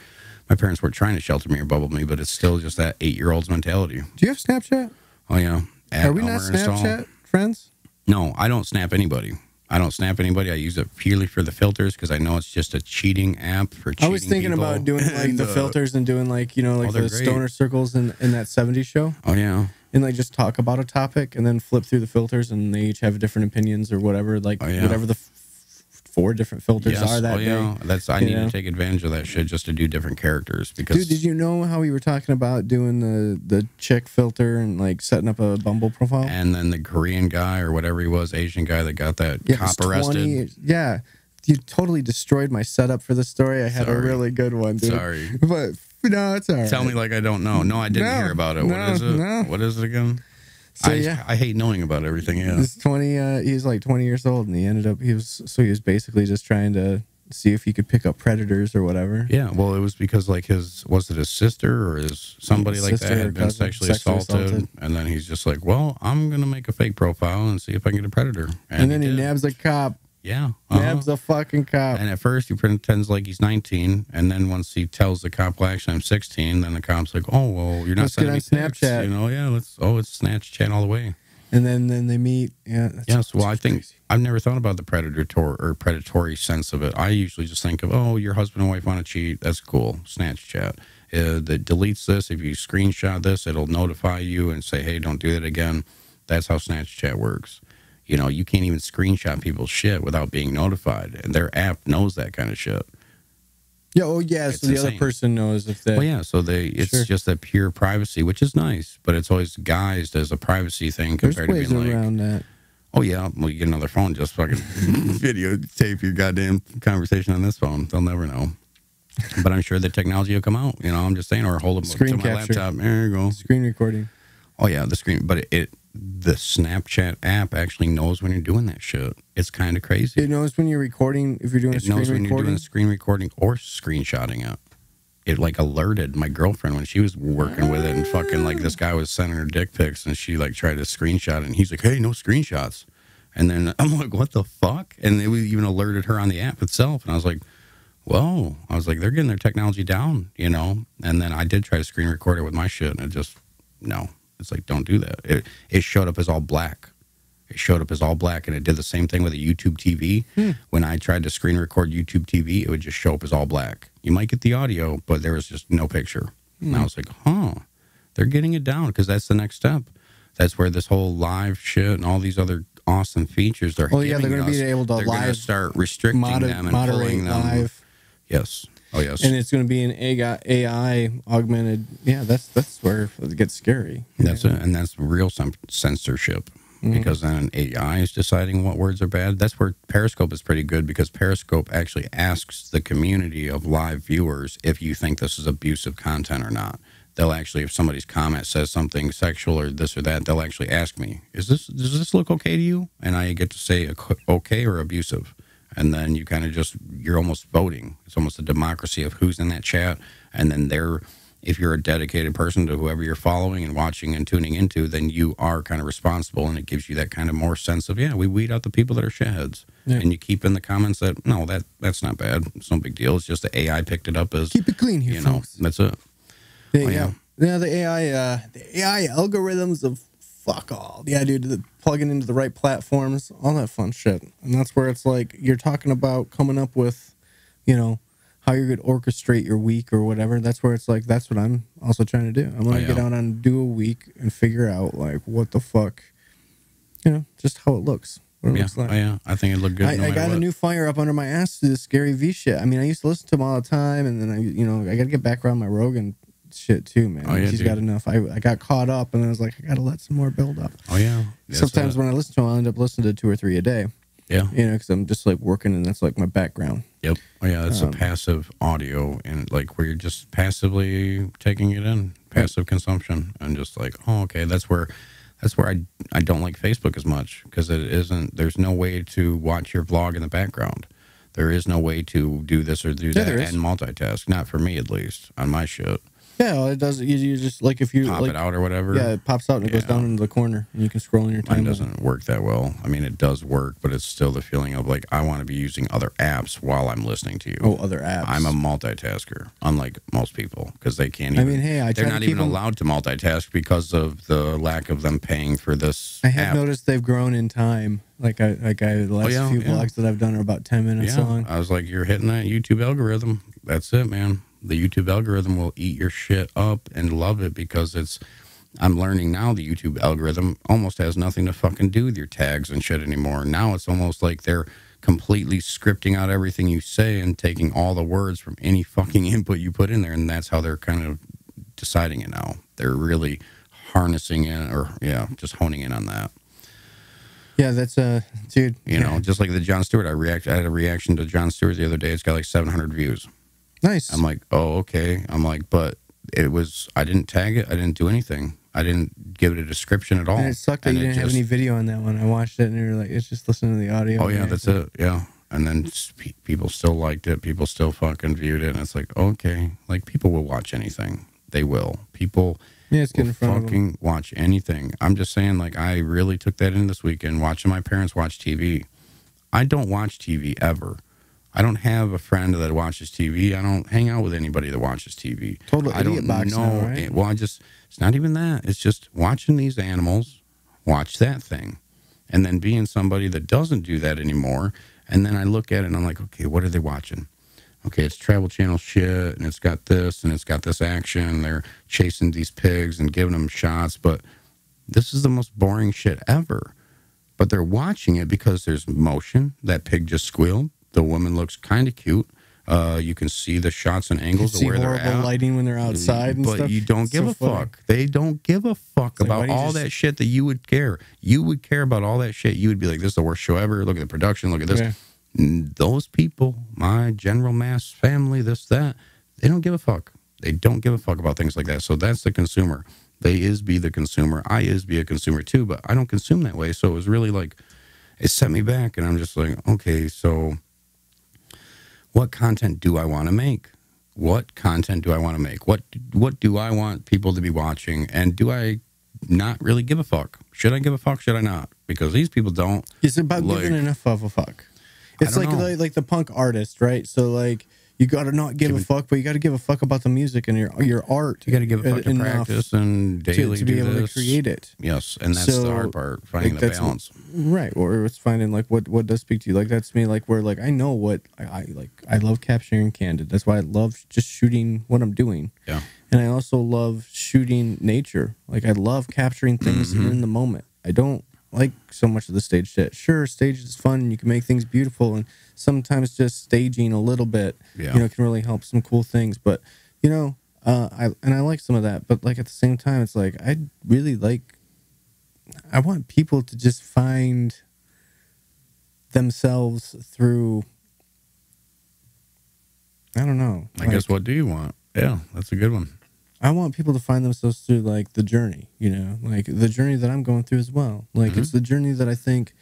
my parents were trying to shelter me or bubble me, but it's still just that 8-year-old's mentality. Do you have Snapchat? Oh, yeah. Are we not Snapchat friends? No, I don't snap anybody. I use it purely for the filters because I know it's just a cheating app for cheating. I was thinking about doing like the filters and doing like, you know, like the stoner circles in that 70s show. Oh, yeah. And like just talk about a topic and then flip through the filters and they each have different opinions or whatever. Like whatever the 4 different filters are that day. I need to take advantage of that shit just to do different characters. Because dude, did you know how we were talking about doing the chick filter and like setting up a Bumble profile? And then the Korean guy or whatever he was, Asian guy that got that cop arrested. Yeah. You totally destroyed my setup for the story. I had a really good one, dude. Sorry. But no, it's all right. Tell me like I don't know. No, I didn't hear about it. What is it? What is it again? So, I hate knowing about everything. Yeah, he's 20. He's like 20 years old, and he was basically just trying to see if he could pick up predators or whatever. Yeah, well, it was because like was it his sister or his somebody like that had been sexually assaulted, and then he's just like, well, I'm gonna make a fake profile and see if I can get a predator, and then he nabs a cop. Yeah, nabs a fucking cop. And at first he pretends like he's 19, and then once he tells the cop, well, actually I'm 16, then the cop's like, oh, well, you're not sending me Snapchat, you know? Yeah, it's Snapchat all the way. And then they meet. Yeah. Yes. Well, I think I've never thought about the predatory sense of it. I usually just think of, oh, your husband and wife want to cheat. That's cool. Snapchat. That deletes this. If you screenshot this, it'll notify you and say, hey, don't do that again. That's how Snapchat works. You know, you can't even screenshot people's shit without being notified, and their app knows that kind of shit. Yeah. Oh, yeah. So the other person knows if they. Well, yeah. So it's just that pure privacy, which is nice, but it's always guised as a privacy thing compared to being like. There's ways around that. Oh yeah, well, you get another phone, just fucking videotape your goddamn conversation on this phone. They'll never know. But I'm sure the technology will come out. You know, I'm just saying, or hold it to my laptop. There you go. Screen recording. Oh yeah, the screen, but the Snapchat app actually knows when you're doing that shit. It's kind of crazy. It knows when you're recording, if you're doing a screen recording. It knows when you're doing a screen recording or screenshotting it. It like alerted my girlfriend when she was working with it, and fucking like this guy was sending her dick pics, and she like tried to screenshot it, and he's like, hey, no screenshots. And then I'm like, what the fuck? And it even alerted her on the app itself, and I was like, whoa. I was like, they're getting their technology down, you know? And then I did try to screen record it with my shit, and it just, no. It's like, don't do that. It showed up as all black. It showed up as all black, and it did the same thing with a YouTube TV. When I tried to screen record YouTube TV, it would just show up as all black. You might get the audio, but there was just no picture. And I was like, they're getting it down, because that's the next step. That's where this whole live shit and all these other awesome features they're giving they're going to be able to they're going to start restricting them and pulling them. Live. Yes. Oh, yes. And it's going to be an AI augmented. Yeah, that's where it gets scary. That's it. And that's real censorship. Because then an AI is deciding what words are bad. That's where Periscope is pretty good, because Periscope actually asks the community of live viewers if you think this is abusive content or not. They'll actually, if somebody's comment says something sexual or this or that, they'll actually ask me, does this look okay to you? And I get to say okay or abusive. And then you kind of you're almost voting. It's almost a democracy of who's in that chat. And then if you're a dedicated person to whoever you're following and watching and tuning into, then you are kind of responsible, and it gives you that kind of more sense of, we weed out the people that are shitheads. Yeah. And you keep in the comments that, no, that's not bad. It's no big deal. It's just the AI picked it up as... Keep it clean here, folks. That's it. Yeah, the AI algorithms of fuck all. Yeah, dude, plugging into the right platforms, all that fun shit. And that's where it's like, you're talking about coming up with, how you're going to orchestrate your week or whatever. That's where it's like, that's what I'm also trying to do. I'm going to get out and do a week and figure out, like, what the fuck, just how it looks. What it looks like. I think it looked good. I got a new fire up under my ass to this Gary V shit. I mean, I used to listen to him all the time, and then I got to get back around my Rogan shit too, man. He's got enough. I got caught up, and I was like, I got to let some more build up. Sometimes when I listen to him, I'll end up listening to 2 or 3 a day. Yeah. Because I'm just like working, and that's like my background. Yep. That's a passive audio, and like where you're just passively taking it in, passive consumption, and just like, okay, that's where I don't like Facebook as much, because there's no way to watch your vlog in the background. There is no way to do this or do that and multitask. Not for me, at least, on my shit. Yeah, well, it does. You just, like, if you pop it out or whatever. Yeah, it pops out and it goes down into the corner, and you can scroll in your timeline. Mine doesn't work that well. I mean, it does work, but it's still the feeling of, like, I want to be using other apps while I'm listening to you. Oh, other apps. I'm a multitasker, unlike most people, because they can't even. I mean, hey, they're not even allowed to multitask because of the lack of them paying for this. I have noticed they've grown in time. The last few vlogs that I've done are about 10 minutes long. I was like, you're hitting that YouTube algorithm. That's it, man. The YouTube algorithm will eat your shit up and love it, because I'm learning now the YouTube algorithm almost has nothing to fucking do with your tags and shit anymore. Now it's almost like they're completely scripting out everything you say and taking all the words from any fucking input you put in there, and that's how they're kind of deciding it now. They're really harnessing it, just honing in on that. Yeah, that's dude. Just like the Jon Stewart. I had a reaction to Jon Stewart the other day. It's got like 700 views. Nice. I'm like, oh, okay. I'm like, but I didn't tag it. I didn't do anything. I didn't give it a description at all. And it sucked that you didn't have any video on that one. I watched it, and you were like, it's just listening to the audio. Oh, yeah, that's it. Yeah. And then people still liked it. People still fucking viewed it. And it's like, okay, like people will watch anything. They will. People it's will fucking watch anything. I'm just saying, like, I really took that in this weekend watching my parents watch TV. I don't watch TV ever. I don't have a friend that watches TV. I don't hang out with anybody that watches TV. Total I don't idiot box know. now, right? Well, it's not even that. It's just watching these animals watch that thing. And then being somebody that doesn't do that anymore. And then I look at it and I'm like, okay, what are they watching? Okay, it's Travel Channel shit, and it's got this, and it's got this action. They're chasing these pigs and giving them shots. But this is the most boring shit ever. But they're watching it because there's motion. That pig just squealed. The woman looks kind of cute. You can see the shots and angles of where they're at. Lighting when they're outside and but stuff. You don't give a fuck. They don't give a fuck about all that shit that you would care. You would care about all that shit. You would be like, this is the worst show ever. Look at the production. Look at this. Yeah. Those people, my general mass family, this, that, they don't give a fuck. They don't give a fuck about things like that. So that's the consumer. They is be the consumer. I is be a consumer too, but I don't consume that way. So it was really like, it set me back, and I'm just like, okay, so what content do I want to make? What content do I want to make? What do I want people to be watching? And do I not really give a fuck? Should I give a fuck? Should I not? Because these people don't. It's about giving enough of a fuck. It's like the punk artist, right? So like you got to not give a fuck, but you got to give a fuck about the music and your art. You got to give a fuck to practice and daily to be able to create it. Yes, and that's the hard part, finding the balance. Right, or it's finding like what does speak to you. Like that's me. Like where like I know what I like. I love capturing candid. That's why I love just shooting what I'm doing. Yeah, and I also love shooting nature. Like I love capturing things in the moment. I don't like so much of the stage shit. Sure, stage is fun and you can make things beautiful, and sometimes just staging a little bit, can really help some cool things. But I like some of that. But like at the same time, it's like I want people to just find themselves through. I don't know. I guess what do you want? Yeah, that's a good one. I want people to find themselves through like the journey, like the journey that I'm going through as well. Like it's the journey that I think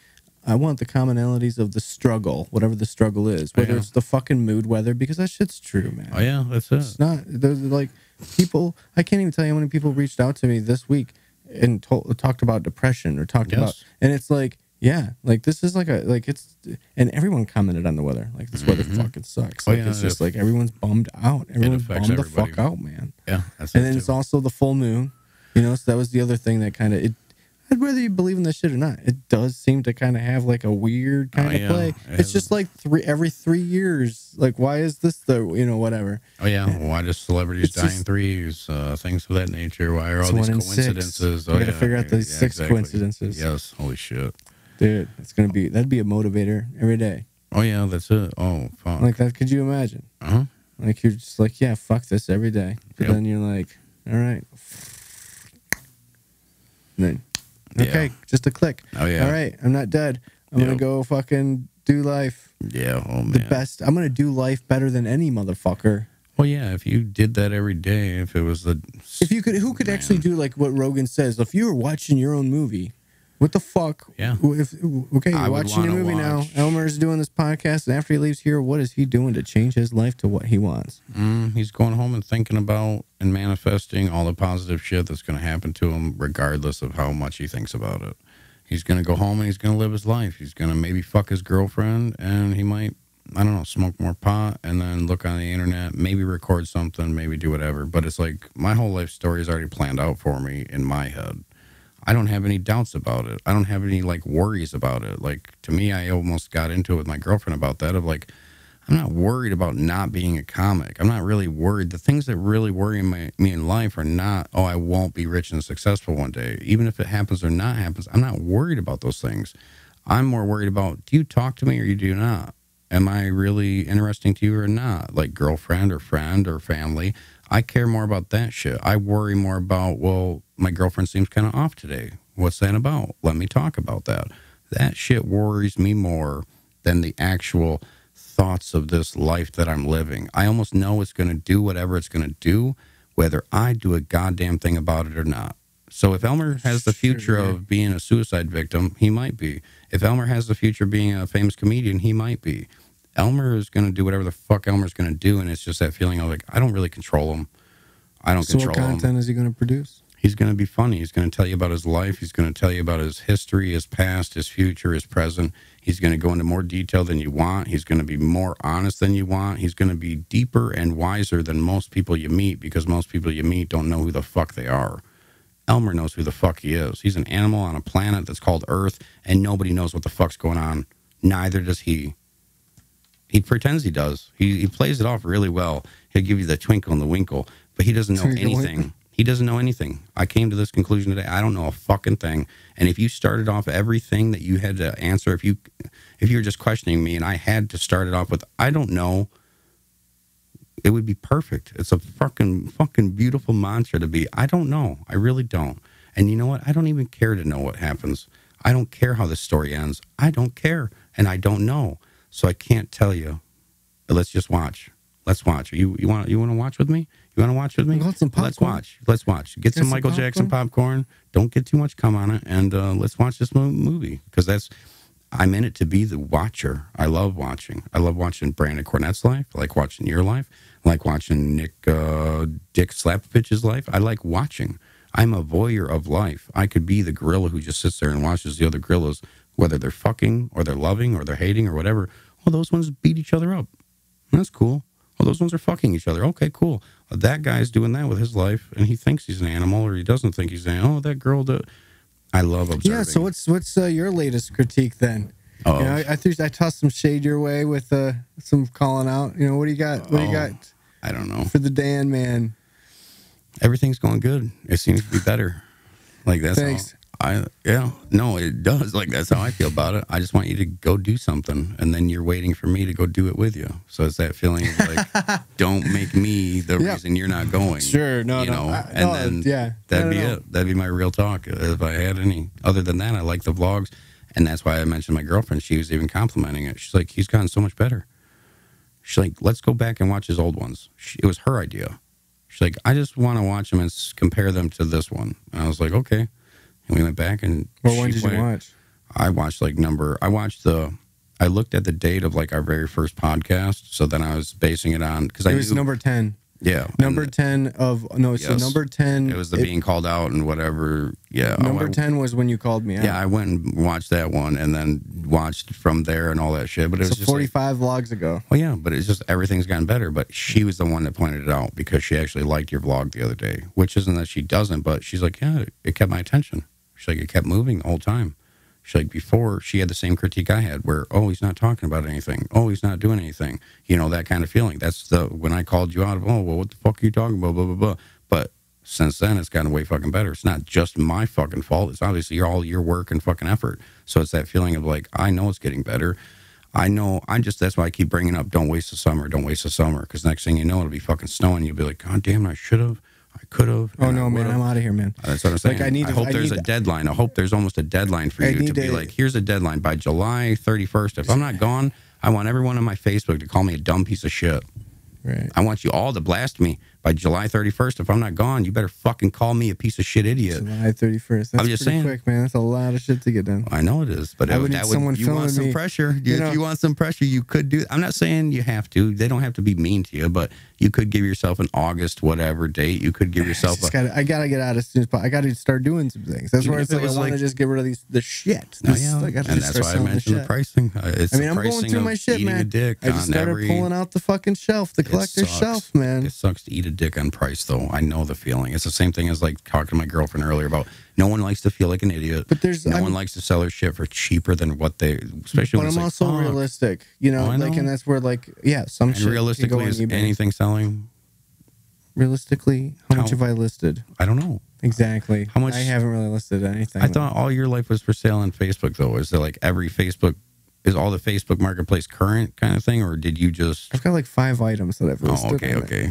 I want the commonalities of the struggle, whatever the struggle is, whether it's the fucking mood weather, because that shit's true, man. Oh yeah, that's it. It's not, there's like people, I can't even tell you how many people reached out to me this week and talked about depression or talked about, and it's like, yeah, like this is like and everyone commented on the weather. Like this weather fucking sucks. Like it's just like everyone's bummed out. Everyone's bummed the fuck out, man. Yeah, that's and then it's also the full moon, so that was the other thing that kind of whether you believe in this shit or not, it does seem to kind of have like a weird kind of play. It's just like every 3 years. Like, why is this the whatever? Oh yeah, why do celebrities die in threes? Things of that nature. Why are all these coincidences? You gotta figure out those six coincidences. Yes, holy shit. Dude, that'd be a motivator every day. Oh yeah, that's it. Oh fuck. Like that, could you imagine? Like you're just like, yeah, fuck this every day. But then you're like, all right. And then, okay, just a click. Oh yeah. All right, I'm not dead. I'm gonna go fucking do life. Yeah, oh man. The best. I'm gonna do life better than any motherfucker. Well, yeah, if you did that every day, if it was if you could, who could actually do like what Rogan says? If you were watching your own movie. What the fuck? Yeah. You're watching your movie now. Elmer's doing this podcast, and after he leaves here, what is he doing to change his life to what he wants? He's going home and thinking about and manifesting all the positive shit that's going to happen to him, regardless of how much he thinks about it. He's going to go home and he's going to live his life. He's going to maybe fuck his girlfriend, and he might, I don't know, smoke more pot, and then look on the internet, maybe record something, maybe do whatever. But it's like my whole life story is already planned out for me in my head. I don't have any doubts about it. I don't have any like worries about it. Like to me, I almost got into it with my girlfriend about that of like, I'm not worried about not being a comic. I'm not really worried. The things that really worry me in life are not, oh, I won't be rich and successful one day. Even if it happens or not happens, I'm not worried about those things. I'm more worried about, do you talk to me or you do not? Am I really interesting to you or not? Like girlfriend or friend or family. I care more about that shit. I worry more about, well, my girlfriend seems kind of off today. What's that about? Let me talk about that. That shit worries me more than the actual thoughts of this life that I'm living. I almost know it's going to do whatever it's going to do, whether I do a goddamn thing about it or not. So if Elmer has the future of being a suicide victim, he might be. If Elmer has the future of being a famous comedian, he might be. Elmer is going to do whatever the fuck Elmer's going to do, and it's just that feeling of like, I don't really control him. I don't control him. So what content is he going to produce? He's going to be funny. He's going to tell you about his life. He's going to tell you about his history, his past, his future, his present. He's going to go into more detail than you want. He's going to be more honest than you want. He's going to be deeper and wiser than most people you meet, because most people you meet don't know who the fuck they are. Elmer knows who the fuck he is. He's an animal on a planet that's called Earth, and nobody knows what the fuck's going on. Neither does he. He pretends he does. He plays it off really well. He'll give you the twinkle and the winkle, but he doesn't know anything. He doesn't know anything. I came to this conclusion today. I don't know a fucking thing. And if you started off everything that you had to answer, if you were just questioning me and I had to start it off with, I don't know, it would be perfect. It's a fucking beautiful mantra to be, I don't know. I really don't. And you know what? I don't even care to know what happens. I don't care how this story ends. I don't care. And I don't know. So I can't tell you. But let's just watch. Let's watch. You want to watch with me? You want to watch with me? Let's watch. Let's watch. Get some Michael Jackson popcorn. Don't get too much cum on it, and let's watch this movie, because I'm in it to be the watcher. I love watching. I love watching Brandon Cornett's life. I like watching your life. I like watching Dick Slapovich's life. I like watching. I'm a voyeur of life. I could be the gorilla who just sits there and watches the other gorillas, whether they're fucking or they're loving or they're hating or whatever. Well, those ones beat each other up. That's cool. Well, those ones are fucking each other. Okay, cool. That guy's doing that with his life, and he thinks he's an animal, or he doesn't think he's an animal. Oh, that girl. I love observing. Yeah. So what's your latest critique then? Oh, you know, I tossed some shade your way with some calling out. You know, what do you got? What do you got? I don't know. For the Dan man. Everything's going good. It seems to be better. Like that's Thanks. No, it does. Like that's how I feel about it. I just want you to go do something, and then you're waiting for me to go do it with you. So it's that feeling of like, don't make me the reason you're not going. Sure, no, you no, know, that'd be it. That'd be my real talk if I had any. Other than that, I like the vlogs, and that's why I mentioned my girlfriend. She was even complimenting it. She's like, he's gotten so much better. She's like, let's go back and watch his old ones. It was her idea. She's like, I just want to watch them and compare them to this one. And I was like, okay. And we went back and what one did you watch? I watched I looked at the date of like our very first podcast. So then I was basing it on, because it was number 10. Yeah. Number 10 of, no, yes. So number 10. It was being called out and whatever. Yeah. Number 10 was when you called me out. Yeah, I went and watched that one and then watched from there and all that shit. But it was just 45 vlogs ago. Well, yeah, but it's just everything's gotten better. But she was the one that pointed it out, because she actually liked your vlog the other day, which isn't that she doesn't, but she's like, yeah, it kept my attention. She's like, it kept moving the whole time. She's like, before, she had the same critique I had, where, oh, he's not talking about anything. Oh, he's not doing anything. You know, that kind of feeling. That's when I called you out of, oh, well, what the fuck are you talking about, blah, blah, blah. But since then, it's gotten way fucking better. It's not just my fucking fault. It's obviously all your work and fucking effort. So it's that feeling of like, I know it's getting better. I know, that's why I keep bringing up, don't waste the summer, don't waste the summer. Because next thing you know, it'll be fucking snowing. You'll be like, God damn, I should have. I could have. Oh, no, man, I'm out of here, man. That's what I'm saying. Like, I hope there's a deadline. I hope there's almost a deadline for you to be like, here's a deadline by July 31st. If I'm not gone, I want everyone on my Facebook to call me a dumb piece of shit. Right. I want you all to blast me by July 31st. If I'm not gone, you better fucking call me a piece of shit idiot. July 31st. That's I'm just saying. Quick, man. That's a lot of shit to get done. I know it is, but you want some pressure. If you want some pressure, you could do. I'm not saying you have to. They don't have to be mean to you, but you could give yourself an August whatever date. You could give yourself. I gotta get out as soon as possible. I gotta start doing some things. That's where it's like I want to just get rid of the shit. And that's why I mentioned the pricing. I'm going through my shit, man. I just started pulling out the fucking shelf, the collector's shelf, man. It sucks to eat a dick on price, though. I know the feeling. It's the same thing as like talking to my girlfriend earlier about no one likes to feel like an idiot. But no one likes to sell their shit for cheaper than what they, especially when I'm like, also realistic, you know, like, and that's where like, some and shit. Realistically, is anything selling? Realistically, how much have I listed? I don't know. Exactly. How much? I haven't really listed anything. I thought all your life was for sale on Facebook, though. Is there like every Facebook? Is all the Facebook Marketplace current kind of thing, or did you just? I've got like 5 items that I've listed. Oh, okay.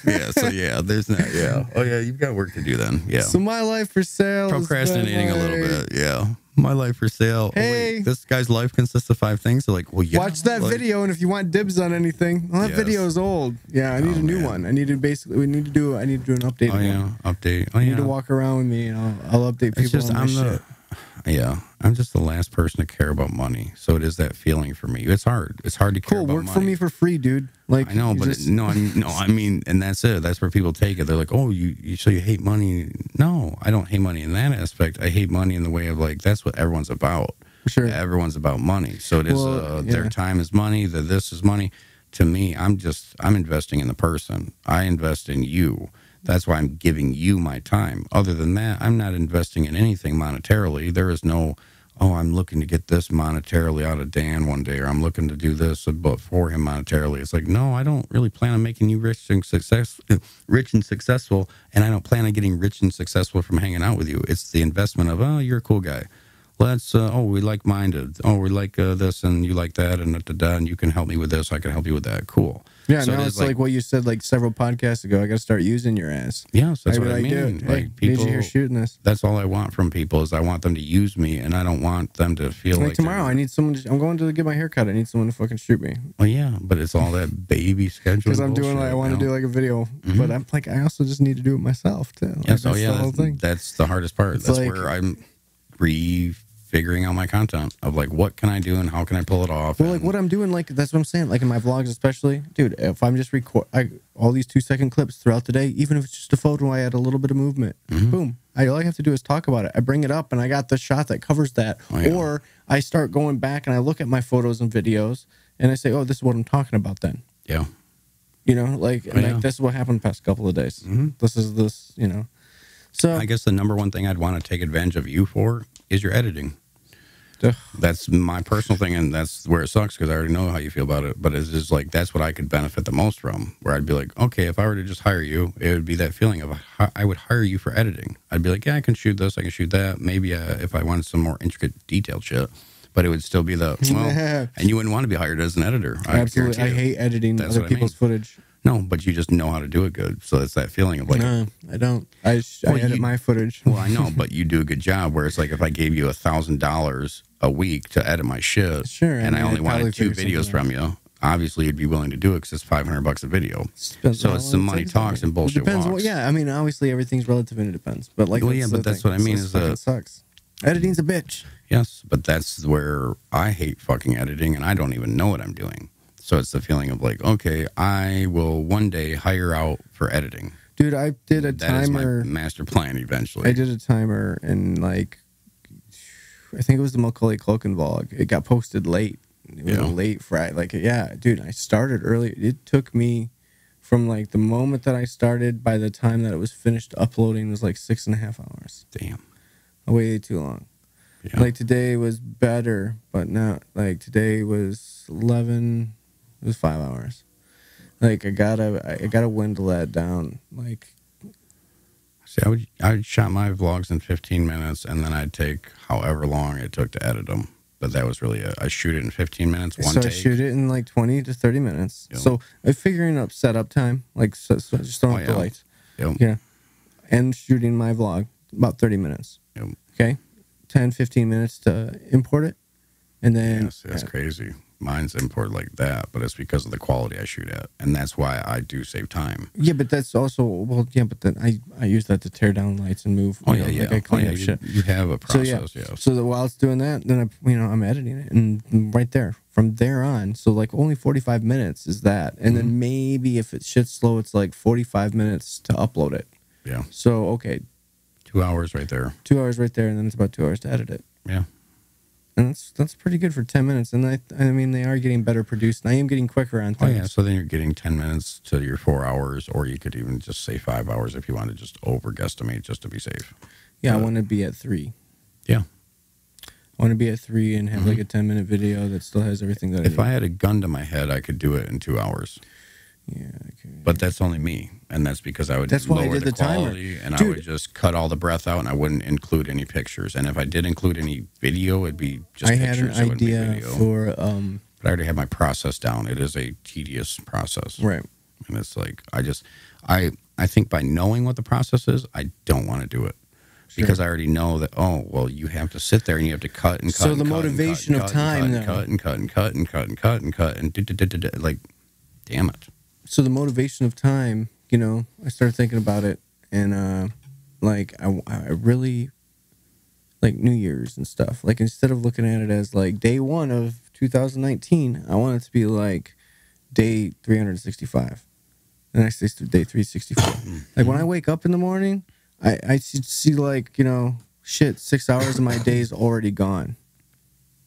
Yeah, so there's that. Yeah. Oh, yeah, you've got work to do then. Yeah. So my life for sale. Procrastinating a little bit. Yeah. My life for sale. Hey, oh, wait, this guy's life consists of 5 things. So like, well, yeah. Watch that video, and if you want dibs on anything, well, that video is old. Yeah, I need a new one. I need to do an update. Oh yeah, update. Oh you yeah. need to walk around with me, and I'll update people. It's just on my shit. Yeah, I'm just the last person to care about money. So it is that feeling for me. It's hard. It's hard to care about work money. for me for free, dude. Like I know, but I mean, and that's it. That's where people take it. They're like, oh, you hate money. No, I don't hate money in that aspect. I hate money in the way of like, that's what everyone's about. Sure. Everyone's about money. So it is, their time is money, this is money. To me, I'm investing in the person. I invest in you. That's why I'm giving you my time. Other than that, I'm not investing in anything monetarily. There is no, oh, I'm looking to get this monetarily out of Dan one day, or I'm looking to do this but for him monetarily. It's like, no, I don't really plan on making you rich and successful, and I don't plan on getting rich and successful from hanging out with you. It's the investment of, oh, you're a cool guy. Let's, we like-minded. Oh, we like this, and you like that, and and you can help me with this. I can help you with that. Cool. Yeah, so now it's like what you said like several podcasts ago. I got to start using your ass. Yes, that's what I mean. Hey, like people, need you here shooting this. That's all I want from people is I want them to use me, and I don't want them to feel like tomorrow I need someone. I'm going to get my hair cut. I need someone to fucking shoot me. Well, yeah, but it's all that baby schedule. Because I'm doing like I want to do like a video, but I'm like I also just need to do it myself too. Like, yes, that's the hardest part. That's like, where I'm figuring out my content of like what can I do and how can I pull it off. Well, like what I'm doing, like that's what I'm saying. Like in my vlogs, especially, dude. If I'm just all these 2-second clips throughout the day, even if it's just a photo, I add a little bit of movement. Boom. All I have to do is talk about it. I bring it up, and I got the shot that covers that. Or I start going back and I look at my photos and videos, and I say, "Oh, this is what I'm talking about." Then, yeah, you know, like this is what happened the past couple of days. This is this, you know. So I guess the number one thing I'd want to take advantage of you for is your editing. That's my personal thing, and that's where it sucks because I already know how you feel about it. But it's just like that's what I could benefit the most from. Where I'd be like, okay, if I were to just hire you, it would be that feeling of I would hire you for editing. I'd be like, yeah, I can shoot this, I can shoot that. Maybe if I wanted some more intricate, detailed shit, but it would still be the and you wouldn't want to be hired as an editor. Absolutely, I hate editing other people's footage. No, but you just know how to do it good. So it's that feeling of like... No, I don't. I edit my footage. Well, I know, but you do a good job where it's like if I gave you $1,000 a week to edit my shit, and I only wanted 2 videos from you, obviously you'd be willing to do it because it's $500 a video. So it's some money talks and bullshit walks. Well, yeah, I mean, obviously everything's relative and it depends. But like, well, yeah, but that's what I mean is that... It sucks. Editing's a bitch. Yes, but that's where I hate fucking editing and I don't even know what I'm doing. So it's the feeling of like, okay, I will one day hire out for editing. Dude, I did a timer. That is my master plan eventually. I did a timer and like, I think it was the Macaulay Culkin vlog. It got posted late. It was a late Friday. Like, yeah, dude, I started early. It took me from like the moment that I started by the time that it was finished uploading was like 6.5 hours. Damn. Way too long. Yeah. Like today was better, but not like today was 11. It was 5 hours. Like I gotta dwindle that down. Like, see, I would shot my vlogs in 15 minutes, and then I'd take however long it took to edit them. But that was really I shoot it in 15 minutes. One take. I shoot it in like 20 to 30 minutes. Yep. So I'm figuring up setup time, like so just throwing up the lights. Yep. Yeah, and shooting my vlog about 30 minutes. Yep. Okay, 10-15 minutes to import it, and then that's crazy. Mine's import like that, but it's because of the quality I shoot at, and that's why I do save time. Yeah, but that's also but then I use that to tear down lights and move. Like I clean up shit. You have a process, So that while it's doing that, then I'm editing it, and right there from there on, so like only 45 minutes is that, and then maybe if it's shit slow, it's like 45 minutes to upload it. Yeah. So okay, 2 hours right there. 2 hours right there, and then it's about 2 hours to edit it. Yeah. And that's pretty good for 10 minutes. And I mean, they are getting better produced. And I am getting quicker on things. Oh, yeah. So then you're getting 10 minutes to your 4 hours, or you could even just say 5 hours if you want to just over guesstimate just to be safe. Yeah, I want to be at 3. Yeah. I want to be at 3 and have like a 10-minute video that still has everything that I need. If I had a gun to my head, I could do it in 2 hours. Yeah, okay. But that's only me, and that's because I would lower the quality, and I would just cut all the breath out, and I wouldn't include any pictures. And if I did include any video, it'd be just pictures. I had an idea for but I already have my process down. It is a tedious process, right? And it's like I think by knowing what the process is, I don't want to do it. Because I already know that, oh, well, you have to sit there and you have to cut and cut. So the motivation of time, cut and cut and cut and cut and cut and cut and like, damn it. So the motivation of time, you know, I started thinking about it, and like I like New Year's and stuff. Like instead of looking at it as like day 1 of 2019, I want it to be like day 365. The next day's day 364. Like when I wake up in the morning, I see like, you know, shit, 6 hours of my day's already gone.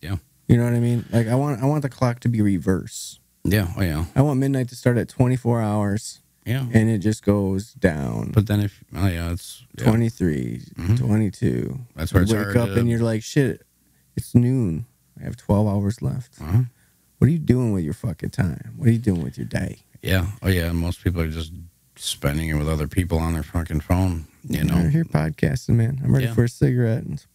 Yeah. You know what I mean? Like I want the clock to be reverse. Yeah. Oh yeah. I want midnight to start at 24 hours. Yeah. And it just goes down. But then it's 23, 22. That's where it's you wake hard up to... and you're like, shit, it's noon. I have 12 hours left. What are you doing with your fucking time? What are you doing with your day? Yeah. Oh yeah. Most people are just spending it with other people on their fucking phone. You know. I'm here podcasting, man. I'm ready for a cigarette. It's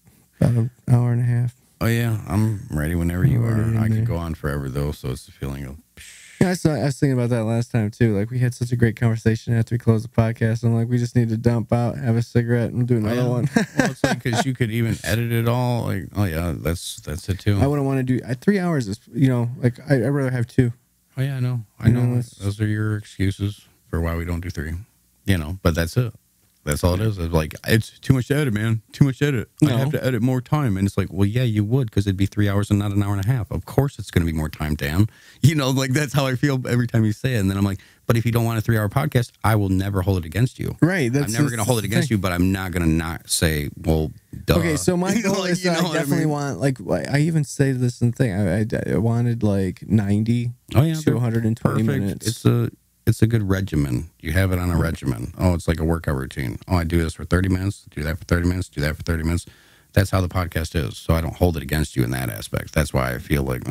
about an hour and a half. Oh yeah, I'm ready whenever you are. I could go on forever though, so it's the feeling of. Yeah, I was thinking about that last time too. Like we had such a great conversation after we closed the podcast. I'm like, we just need to dump out, have a cigarette, and do another one. Well, it's like because you could even edit it all. Like, oh yeah, that's it too. I wouldn't want to do 3 hours. Is like I'd rather have 2. Oh yeah, I know. Those are your excuses for why we don't do 3. You know, but that's it. That's all it is. It's like, it's too much to edit, man. Too much to edit. I have to edit more time. And it's like, well, yeah, you would, because it'd be 3 hours and not an hour and a half. Of course it's going to be more time, Dan. You know, like, that's how I feel every time you say it. And then I'm like, but if you don't want a 3-hour podcast, I will never hold it against you. Right. I'm never going to hold it against you, but I'm not going to not say, well, duh. Okay, so my goal is I definitely want, like, I even say this in the thing. I wanted, like, 90 to 120 minutes. It's a good regimen. You have it on a regimen. Oh, it's like a workout routine. Oh, I do this for 30 minutes, do that for 30 minutes, do that for 30 minutes. That's how the podcast is. So I don't hold it against you in that aspect. That's why I feel like,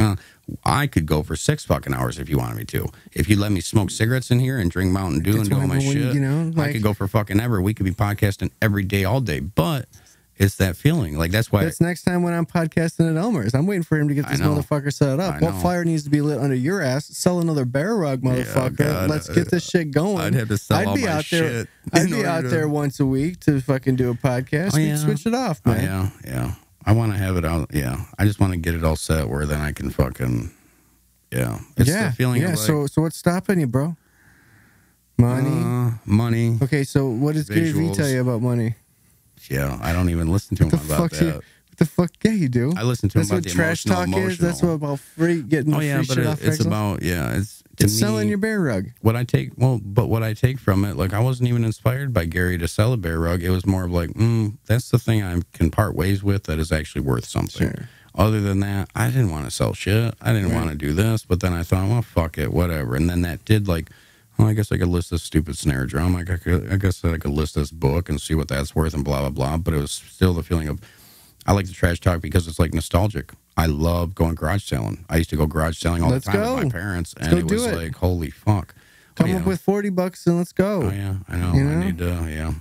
I could go for 6 fucking hours if you wanted me to. If you let me smoke cigarettes in here and drink Mountain Dew and do all my shit, I could go for fucking ever. We could be podcasting every day, all day. But it's that feeling. Like, that's why. That's next time when I'm podcasting at Elmer's. I'm waiting for him to get this motherfucker set up. What fire needs to be lit under your ass? Sell another bear rug, motherfucker. Yeah, let's get this shit going. I'd have to sell all my shit. I'd be out there once a week to fucking do a podcast. We'd switch it off, man. Yeah. I want to have it out. Yeah. I just want to get it all set where then I can fucking, It's the feeling of like, so what's stopping you, bro? Money? Money. Okay, so what does Gary Vee tell you about money? Yeah, I don't even listen to him about that. What the fuck? Yeah, you do. I listen to him about the trash talk is. That's what about getting free shit off. It's about it's selling your bear rug. What I take from it, like, I wasn't even inspired by Gary to sell a bear rug. It was more of like, that's the thing I can part ways with that is actually worth something. Sure. Other than that, I didn't want to sell shit. I didn't want to do this, but then I thought, well, fuck it, whatever. And then that did like. Well, I guess I could list this stupid snare drum. I guess I could list this book and see what that's worth and blah, blah, blah. But it was still the feeling of, I like the trash talk because it's like nostalgic. I love going garage selling. I used to go garage selling all the time with my parents. And it was like, holy fuck. Come up with $40 and let's go. Oh, yeah, I know. I need to,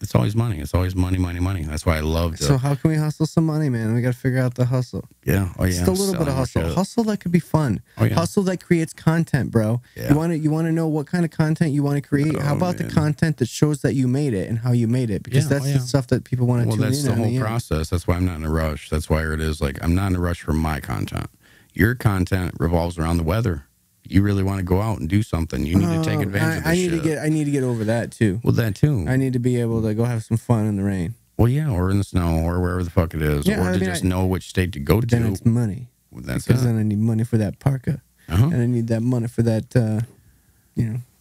It's always money. It's always money, money, money. That's why I love to. So how can we hustle some money, man? We got to figure out the hustle. Yeah. Oh, yeah. Just a little bit of hustle. Shit. Hustle that could be fun. Oh, yeah. Hustle that creates content, bro. Yeah. You want to know what kind of content you want to create? How about the content that shows that you made it and how you made it? Because that's the stuff that people want to tune in on. Well, that's the whole process. That's why I'm not in a rush. That's why it is like, I'm not in a rush for my content. Your content revolves around the weather. You really want to go out and do something. You need to take advantage of this shit. I need to get over that too. Well, that too. I need to be able to go have some fun in the rain. Well, yeah, or in the snow, or wherever the fuck it is, or to just know which state to go to. Then it's money. Well, that's because then I need money for that parka, and I need that money for that,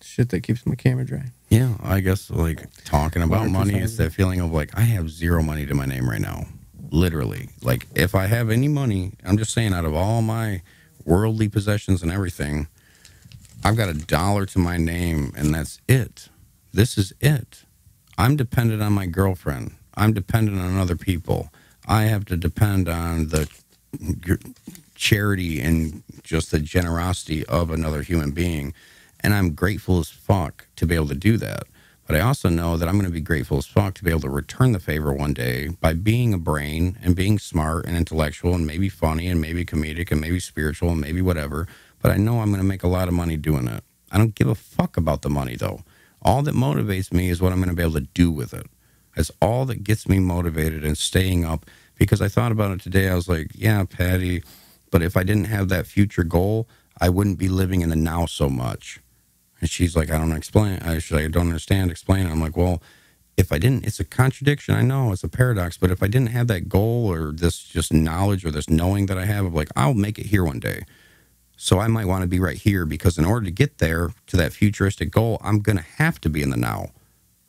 shit that keeps my camera dry. Yeah, I guess like talking about money, it's that feeling of like I have zero money to my name right now, literally. Like if I have any money, I'm just saying, out of all my worldly possessions and everything, I've got $1 to my name, and that's it. This is it. I'm dependent on my girlfriend. I'm dependent on other people. I have to depend on the charity and just the generosity of another human being. And I'm grateful as fuck to be able to do that. But I also know that I'm going to be grateful as fuck to be able to return the favor one day by being a brain and being smart and intellectual and maybe funny and maybe comedic and maybe spiritual and maybe whatever. But I know I'm going to make a lot of money doing it. I don't give a fuck about the money, though. All that motivates me is what I'm going to be able to do with it. That's all that gets me motivated and staying up. Because I thought about it today. I was like, yeah, Patty, but if I didn't have that future goal, I wouldn't be living in the now so much. And she's like, I don't understand. Explain. I'm like, well, if I didn't, it's a contradiction. I know it's a paradox, but if I didn't have that goal or this just knowledge or this knowing that I have of like, I'll make it here one day. So I might want to be right here because in order to get there to that futuristic goal, I'm going to have to be in the now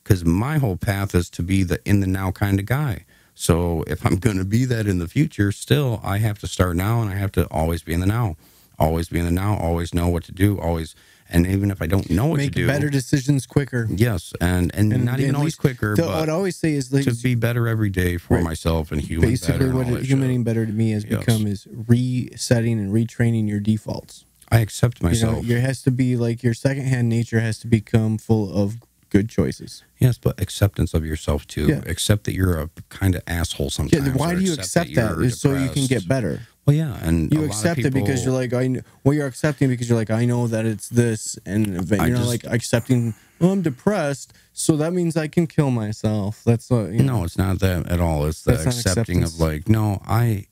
because my whole path is to be the in the now kind of guy. So if I'm going to be that in the future, still, I have to start now and I have to always be in the now. Always be in the now, always know what to do, always. And even if I don't know what to do, make better decisions quicker. Yes, and not even always quicker. But what I always say is like, to be better every day for myself and human. Basically, what humaning better to me has become is resetting and retraining your defaults. I accept myself. There has to be like your secondhand nature has to become full of good choices. Yes, but acceptance of yourself too. Yeah. Accept that you're a kind of asshole sometimes. Yeah, why do you accept that? Is so you can get better. Well, yeah, and you accept it because you're like, you're accepting because you're like, I know that it's this, and you're not like accepting. Well, I'm depressed, so that means I can kill myself. That's what. No, it's not that at all. It's the accepting of like, no, I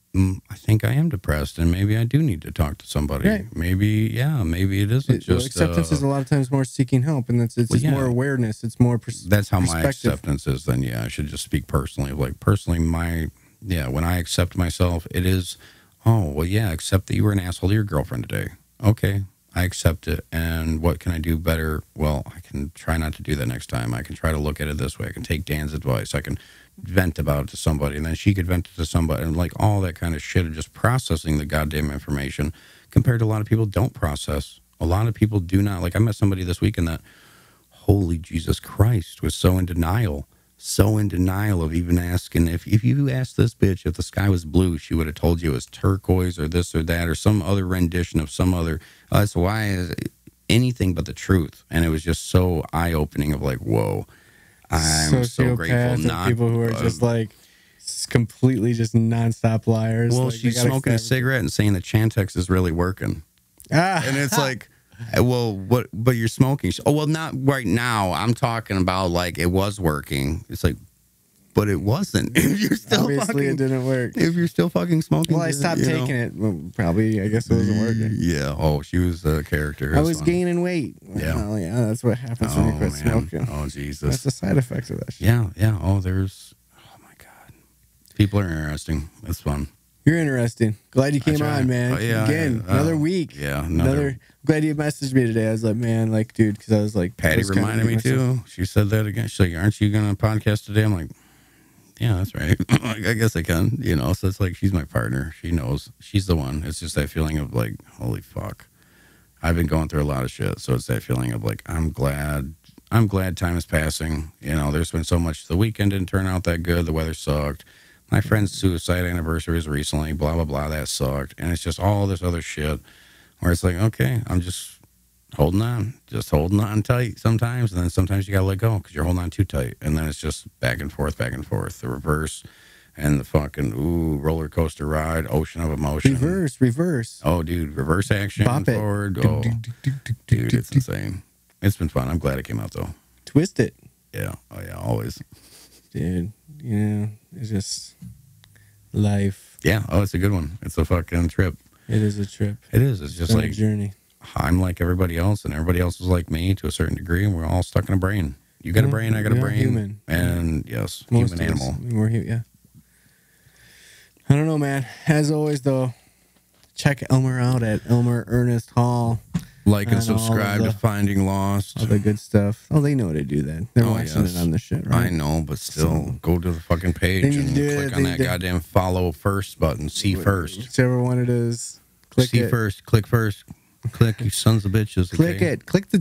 think I am depressed, and maybe I do need to talk to somebody. Right. Maybe it isn't just acceptance is a lot of times more seeking help, and it's more awareness. It's more. That's how my acceptance is. Then I should just speak personally. Like personally, when I accept myself, it is. Oh, well, yeah, accept that you were an asshole to your girlfriend today. Okay, I accept it. And what can I do better? Well, I can try not to do that next time. I can try to look at it this way. I can take Dan's advice. I can vent about it to somebody, and then she could vent it to somebody. And like all that kind of shit of just processing the goddamn information compared to a lot of people don't process. A lot of people do not. Like I met somebody this weekend that, holy Jesus Christ, was so in denial. So in denial of even asking if you asked this bitch if the sky was blue, she would have told you it was turquoise or this or that or some other rendition of some other. That's why is anything but the truth, and it was just so eye opening of like, whoa, I'm so grateful. Not people who are just like completely just nonstop liars. Well, like, she's smoking a cigarette and saying that Chantix is really working, and it's like. Well, what? But you're smoking. Oh, well, not right now. I'm talking about like it was working. It's like, but it wasn't. If you're still obviously it didn't work. If you're still fucking smoking, well, I stopped taking it. Well, probably, I guess it wasn't working. Yeah. Oh, she was a character. I was gaining weight. Yeah. Well, yeah, that's what happens when you quit smoking. Oh, Jesus. That's the side effect of that shit. Yeah. Yeah. Oh, my God. People are interesting. It's fun. You're interesting. Glad you came on, man. Oh, yeah, Again, another week. Yeah, Glad you messaged me today. I was like, man, like, dude, because I was like, Patty reminded me too. She said that again. She's like, aren't you gonna podcast today? I'm like, yeah, that's right. I guess I can. So it's like she's my partner. She knows she's the one. It's just that feeling of like, holy fuck. I've been going through a lot of shit, so it's that feeling of like, I'm glad time is passing. There's been so much. The weekend didn't turn out that good. The weather sucked. My friend's suicide anniversary was recently, blah, blah, blah, that sucked. And it's just all this other shit where it's like, okay, I'm just holding on tight sometimes. And then sometimes you got to let go because you're holding on too tight. And then it's just back and forth, the reverse and the fucking, roller coaster ride, ocean of emotion. Reverse. Oh, dude, reverse action, Bop it. forward. Oh, dude, it's insane. It's been fun. I'm glad it came out, though. Twist it. Yeah. Oh, yeah, always. Dude, it's just life. Yeah. Oh, it's a good one. It's a fucking trip. It is a trip. It is. It's just like a journey. I'm like everybody else, and everybody else is like me to a certain degree, and we're all stuck in a brain. You got a brain, I got a brain. Human. And yes, Most human animal. We're yeah. I don't know, man. As always, though, check Elmer out at Elmer Ernest Hall. Like and subscribe to Finding Lost. All the good stuff. Oh, they know to do that. They're watching it on the shit, right? I know, but still, go to the fucking page and click on that goddamn follow first button. See first. Whichever one it is. Click it. First. Click first. Click, you sons of bitches. Click it. Click the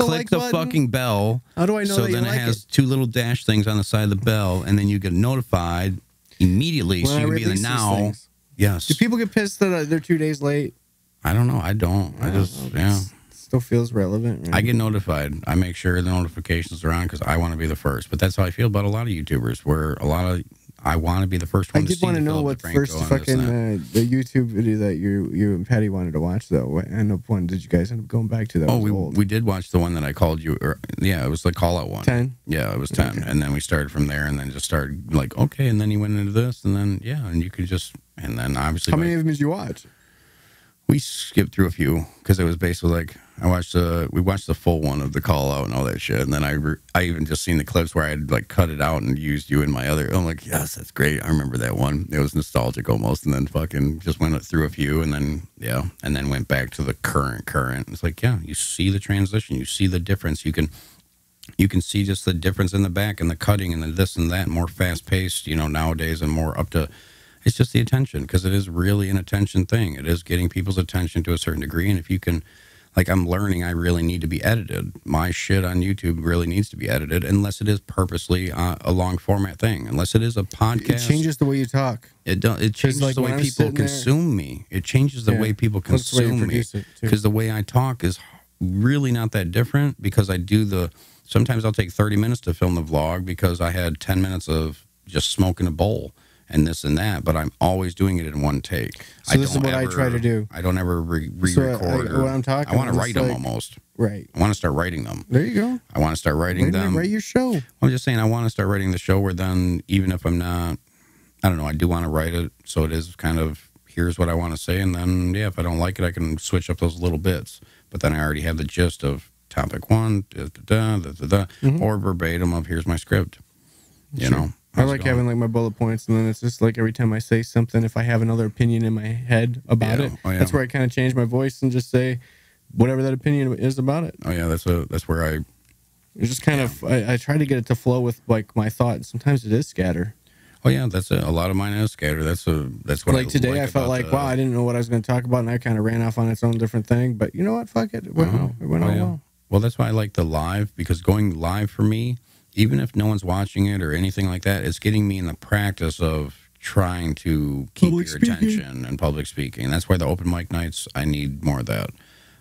like button. Fucking bell. How do I know so that you then like it has two little dash things on the side of the bell, and then you get notified immediately, so you can be in the now. Yes. Do people get pissed that they're 2 days late? I don't know. I don't. I just, still feels relevant, right? I get notified. I make sure the notifications are on because I want to be the first. But that's how I feel about a lot of YouTubers, where I want to be the first one to see. I did want to know what first fucking the YouTube video that you and Patty wanted to watch, though. What did you guys end up going back to? That we did watch the one that I called you. It was the call-out one. 10? Yeah, it was 10. Okay. And then we started from there, and then just started like, okay, and then you went into this, and then, and you could just, and then obviously. How many of them did you watch? We skipped through a few because it was basically like we watched the full one of the call out and all that shit, and then I even just seen the clips where I had like cut it out and used you in my other. I'm like, yes, that's great. I remember that one. It was nostalgic almost, and then fucking just went through a few, and then and then went back to the current. It's like, yeah, you see the transition, you see the difference. You can see just the difference in the back and the cutting and the this and that, more fast paced, nowadays, and more up to. It's just the attention, because it is really an attention thing. It is getting people's attention to a certain degree. And if you can, like, I'm learning I really need to be edited. My shit on YouTube really needs to be edited, unless it is purposely a long format thing. Unless it is a podcast. It changes the way you talk. It changes the way people consume me. It changes the way people consume me. Because the way I talk is really not that different, because I do sometimes I'll take 30 minutes to film the vlog because I had 10 minutes of just smoking a bowl and this and that, but I'm always doing it in one take. So this is what I try to do. I don't ever re-record. So what I'm talking, I want to write them almost. Right. I want to start writing them. There you go. I want to start writing them. Write your show. I'm just saying I want to start writing the show where then, even if I'm not, I don't know, I do want to write it so it is kind of, here's what I want to say, and then, if I don't like it, I can switch up those little bits. But then I already have the gist of topic one, or verbatim of here's my script. You know? I like having like my bullet points, and then it's just like every time I say something, if I have another opinion in my head about it, that's where I kind of change my voice and just say whatever that opinion is about it. Oh yeah, that's where I. It's just kind of I try to get it to flow with like my thought. Sometimes it is scatter. Oh yeah, that's a lot of mine is scatter. That's what like today. I felt like wow, I didn't know what I was going to talk about, and I kind of ran off on its own different thing. But you know what? Fuck it. It went all well. Well, that's why I like the live, because going live for me, even if no one's watching it or anything like that, it's getting me in the practice of trying to keep your attention and public speaking. That's why the open mic nights, I need more of that.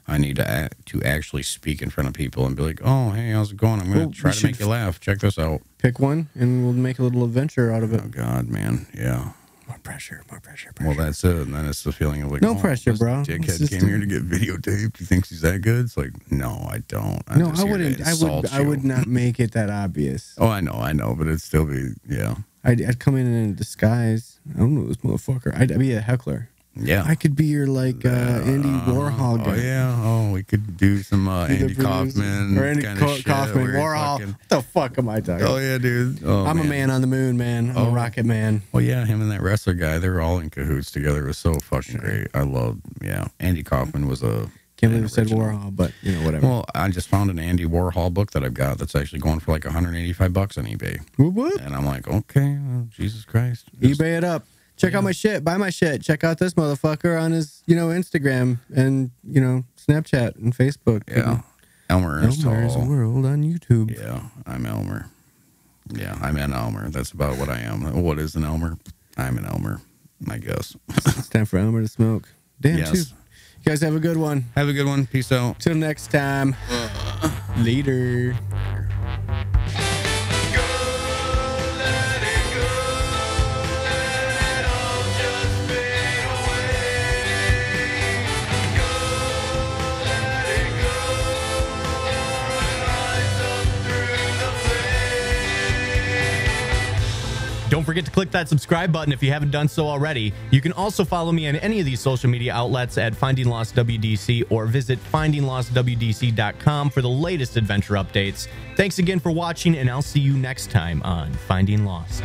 I need to actually speak in front of people and be like, oh, hey, how's it going? I'm going to try to make you laugh. Check this out. Pick one, and we'll make a little adventure out of it. Oh, God, man. Yeah. More pressure. Well, that's it. And then it's the feeling of like, no pressure, bro. Dickhead came here to get videotaped. He thinks he's that good. It's like, no, I don't. I wouldn't. I would not make it that obvious. Oh, I know, but it'd still be, I'd come in disguise. I don't know this motherfucker. I'd be a heckler. Yeah, I could be your like Andy Warhol guy. Oh yeah, we could do some Andy Kaufman or Andy Kaufman Warhol. What the fuck am I talking? Oh yeah, dude. I'm a man on the moon, man. I'm a rocket man. Well, yeah, him and that wrestler guy, they were all in cahoots together. It was so fucking great. I love. Andy Kaufman was a. Can't believe I said Warhol, but whatever. Well, I just found an Andy Warhol book that I've got that's actually going for like $185 on eBay. What? And I'm like, okay, well, Jesus Christ. eBay it up. Check out my shit. Buy my shit. Check out this motherfucker on his, Instagram and, Snapchat and Facebook. Yeah. Elmer is Elmer's World on YouTube. Yeah, I'm Elmer. Yeah, I'm an Elmer. That's about what I am. What is an Elmer? I'm an Elmer, I guess. It's time for Elmer to smoke. Damn, yes. Too. You guys have a good one. Have a good one. Peace out. Till next time. Later. Don't forget to click that subscribe button if you haven't done so already. You can also follow me on any of these social media outlets at FindingLostWDC or visit FindingLostWDC.com for the latest adventure updates. Thanks again for watching, and I'll see you next time on Finding Lost.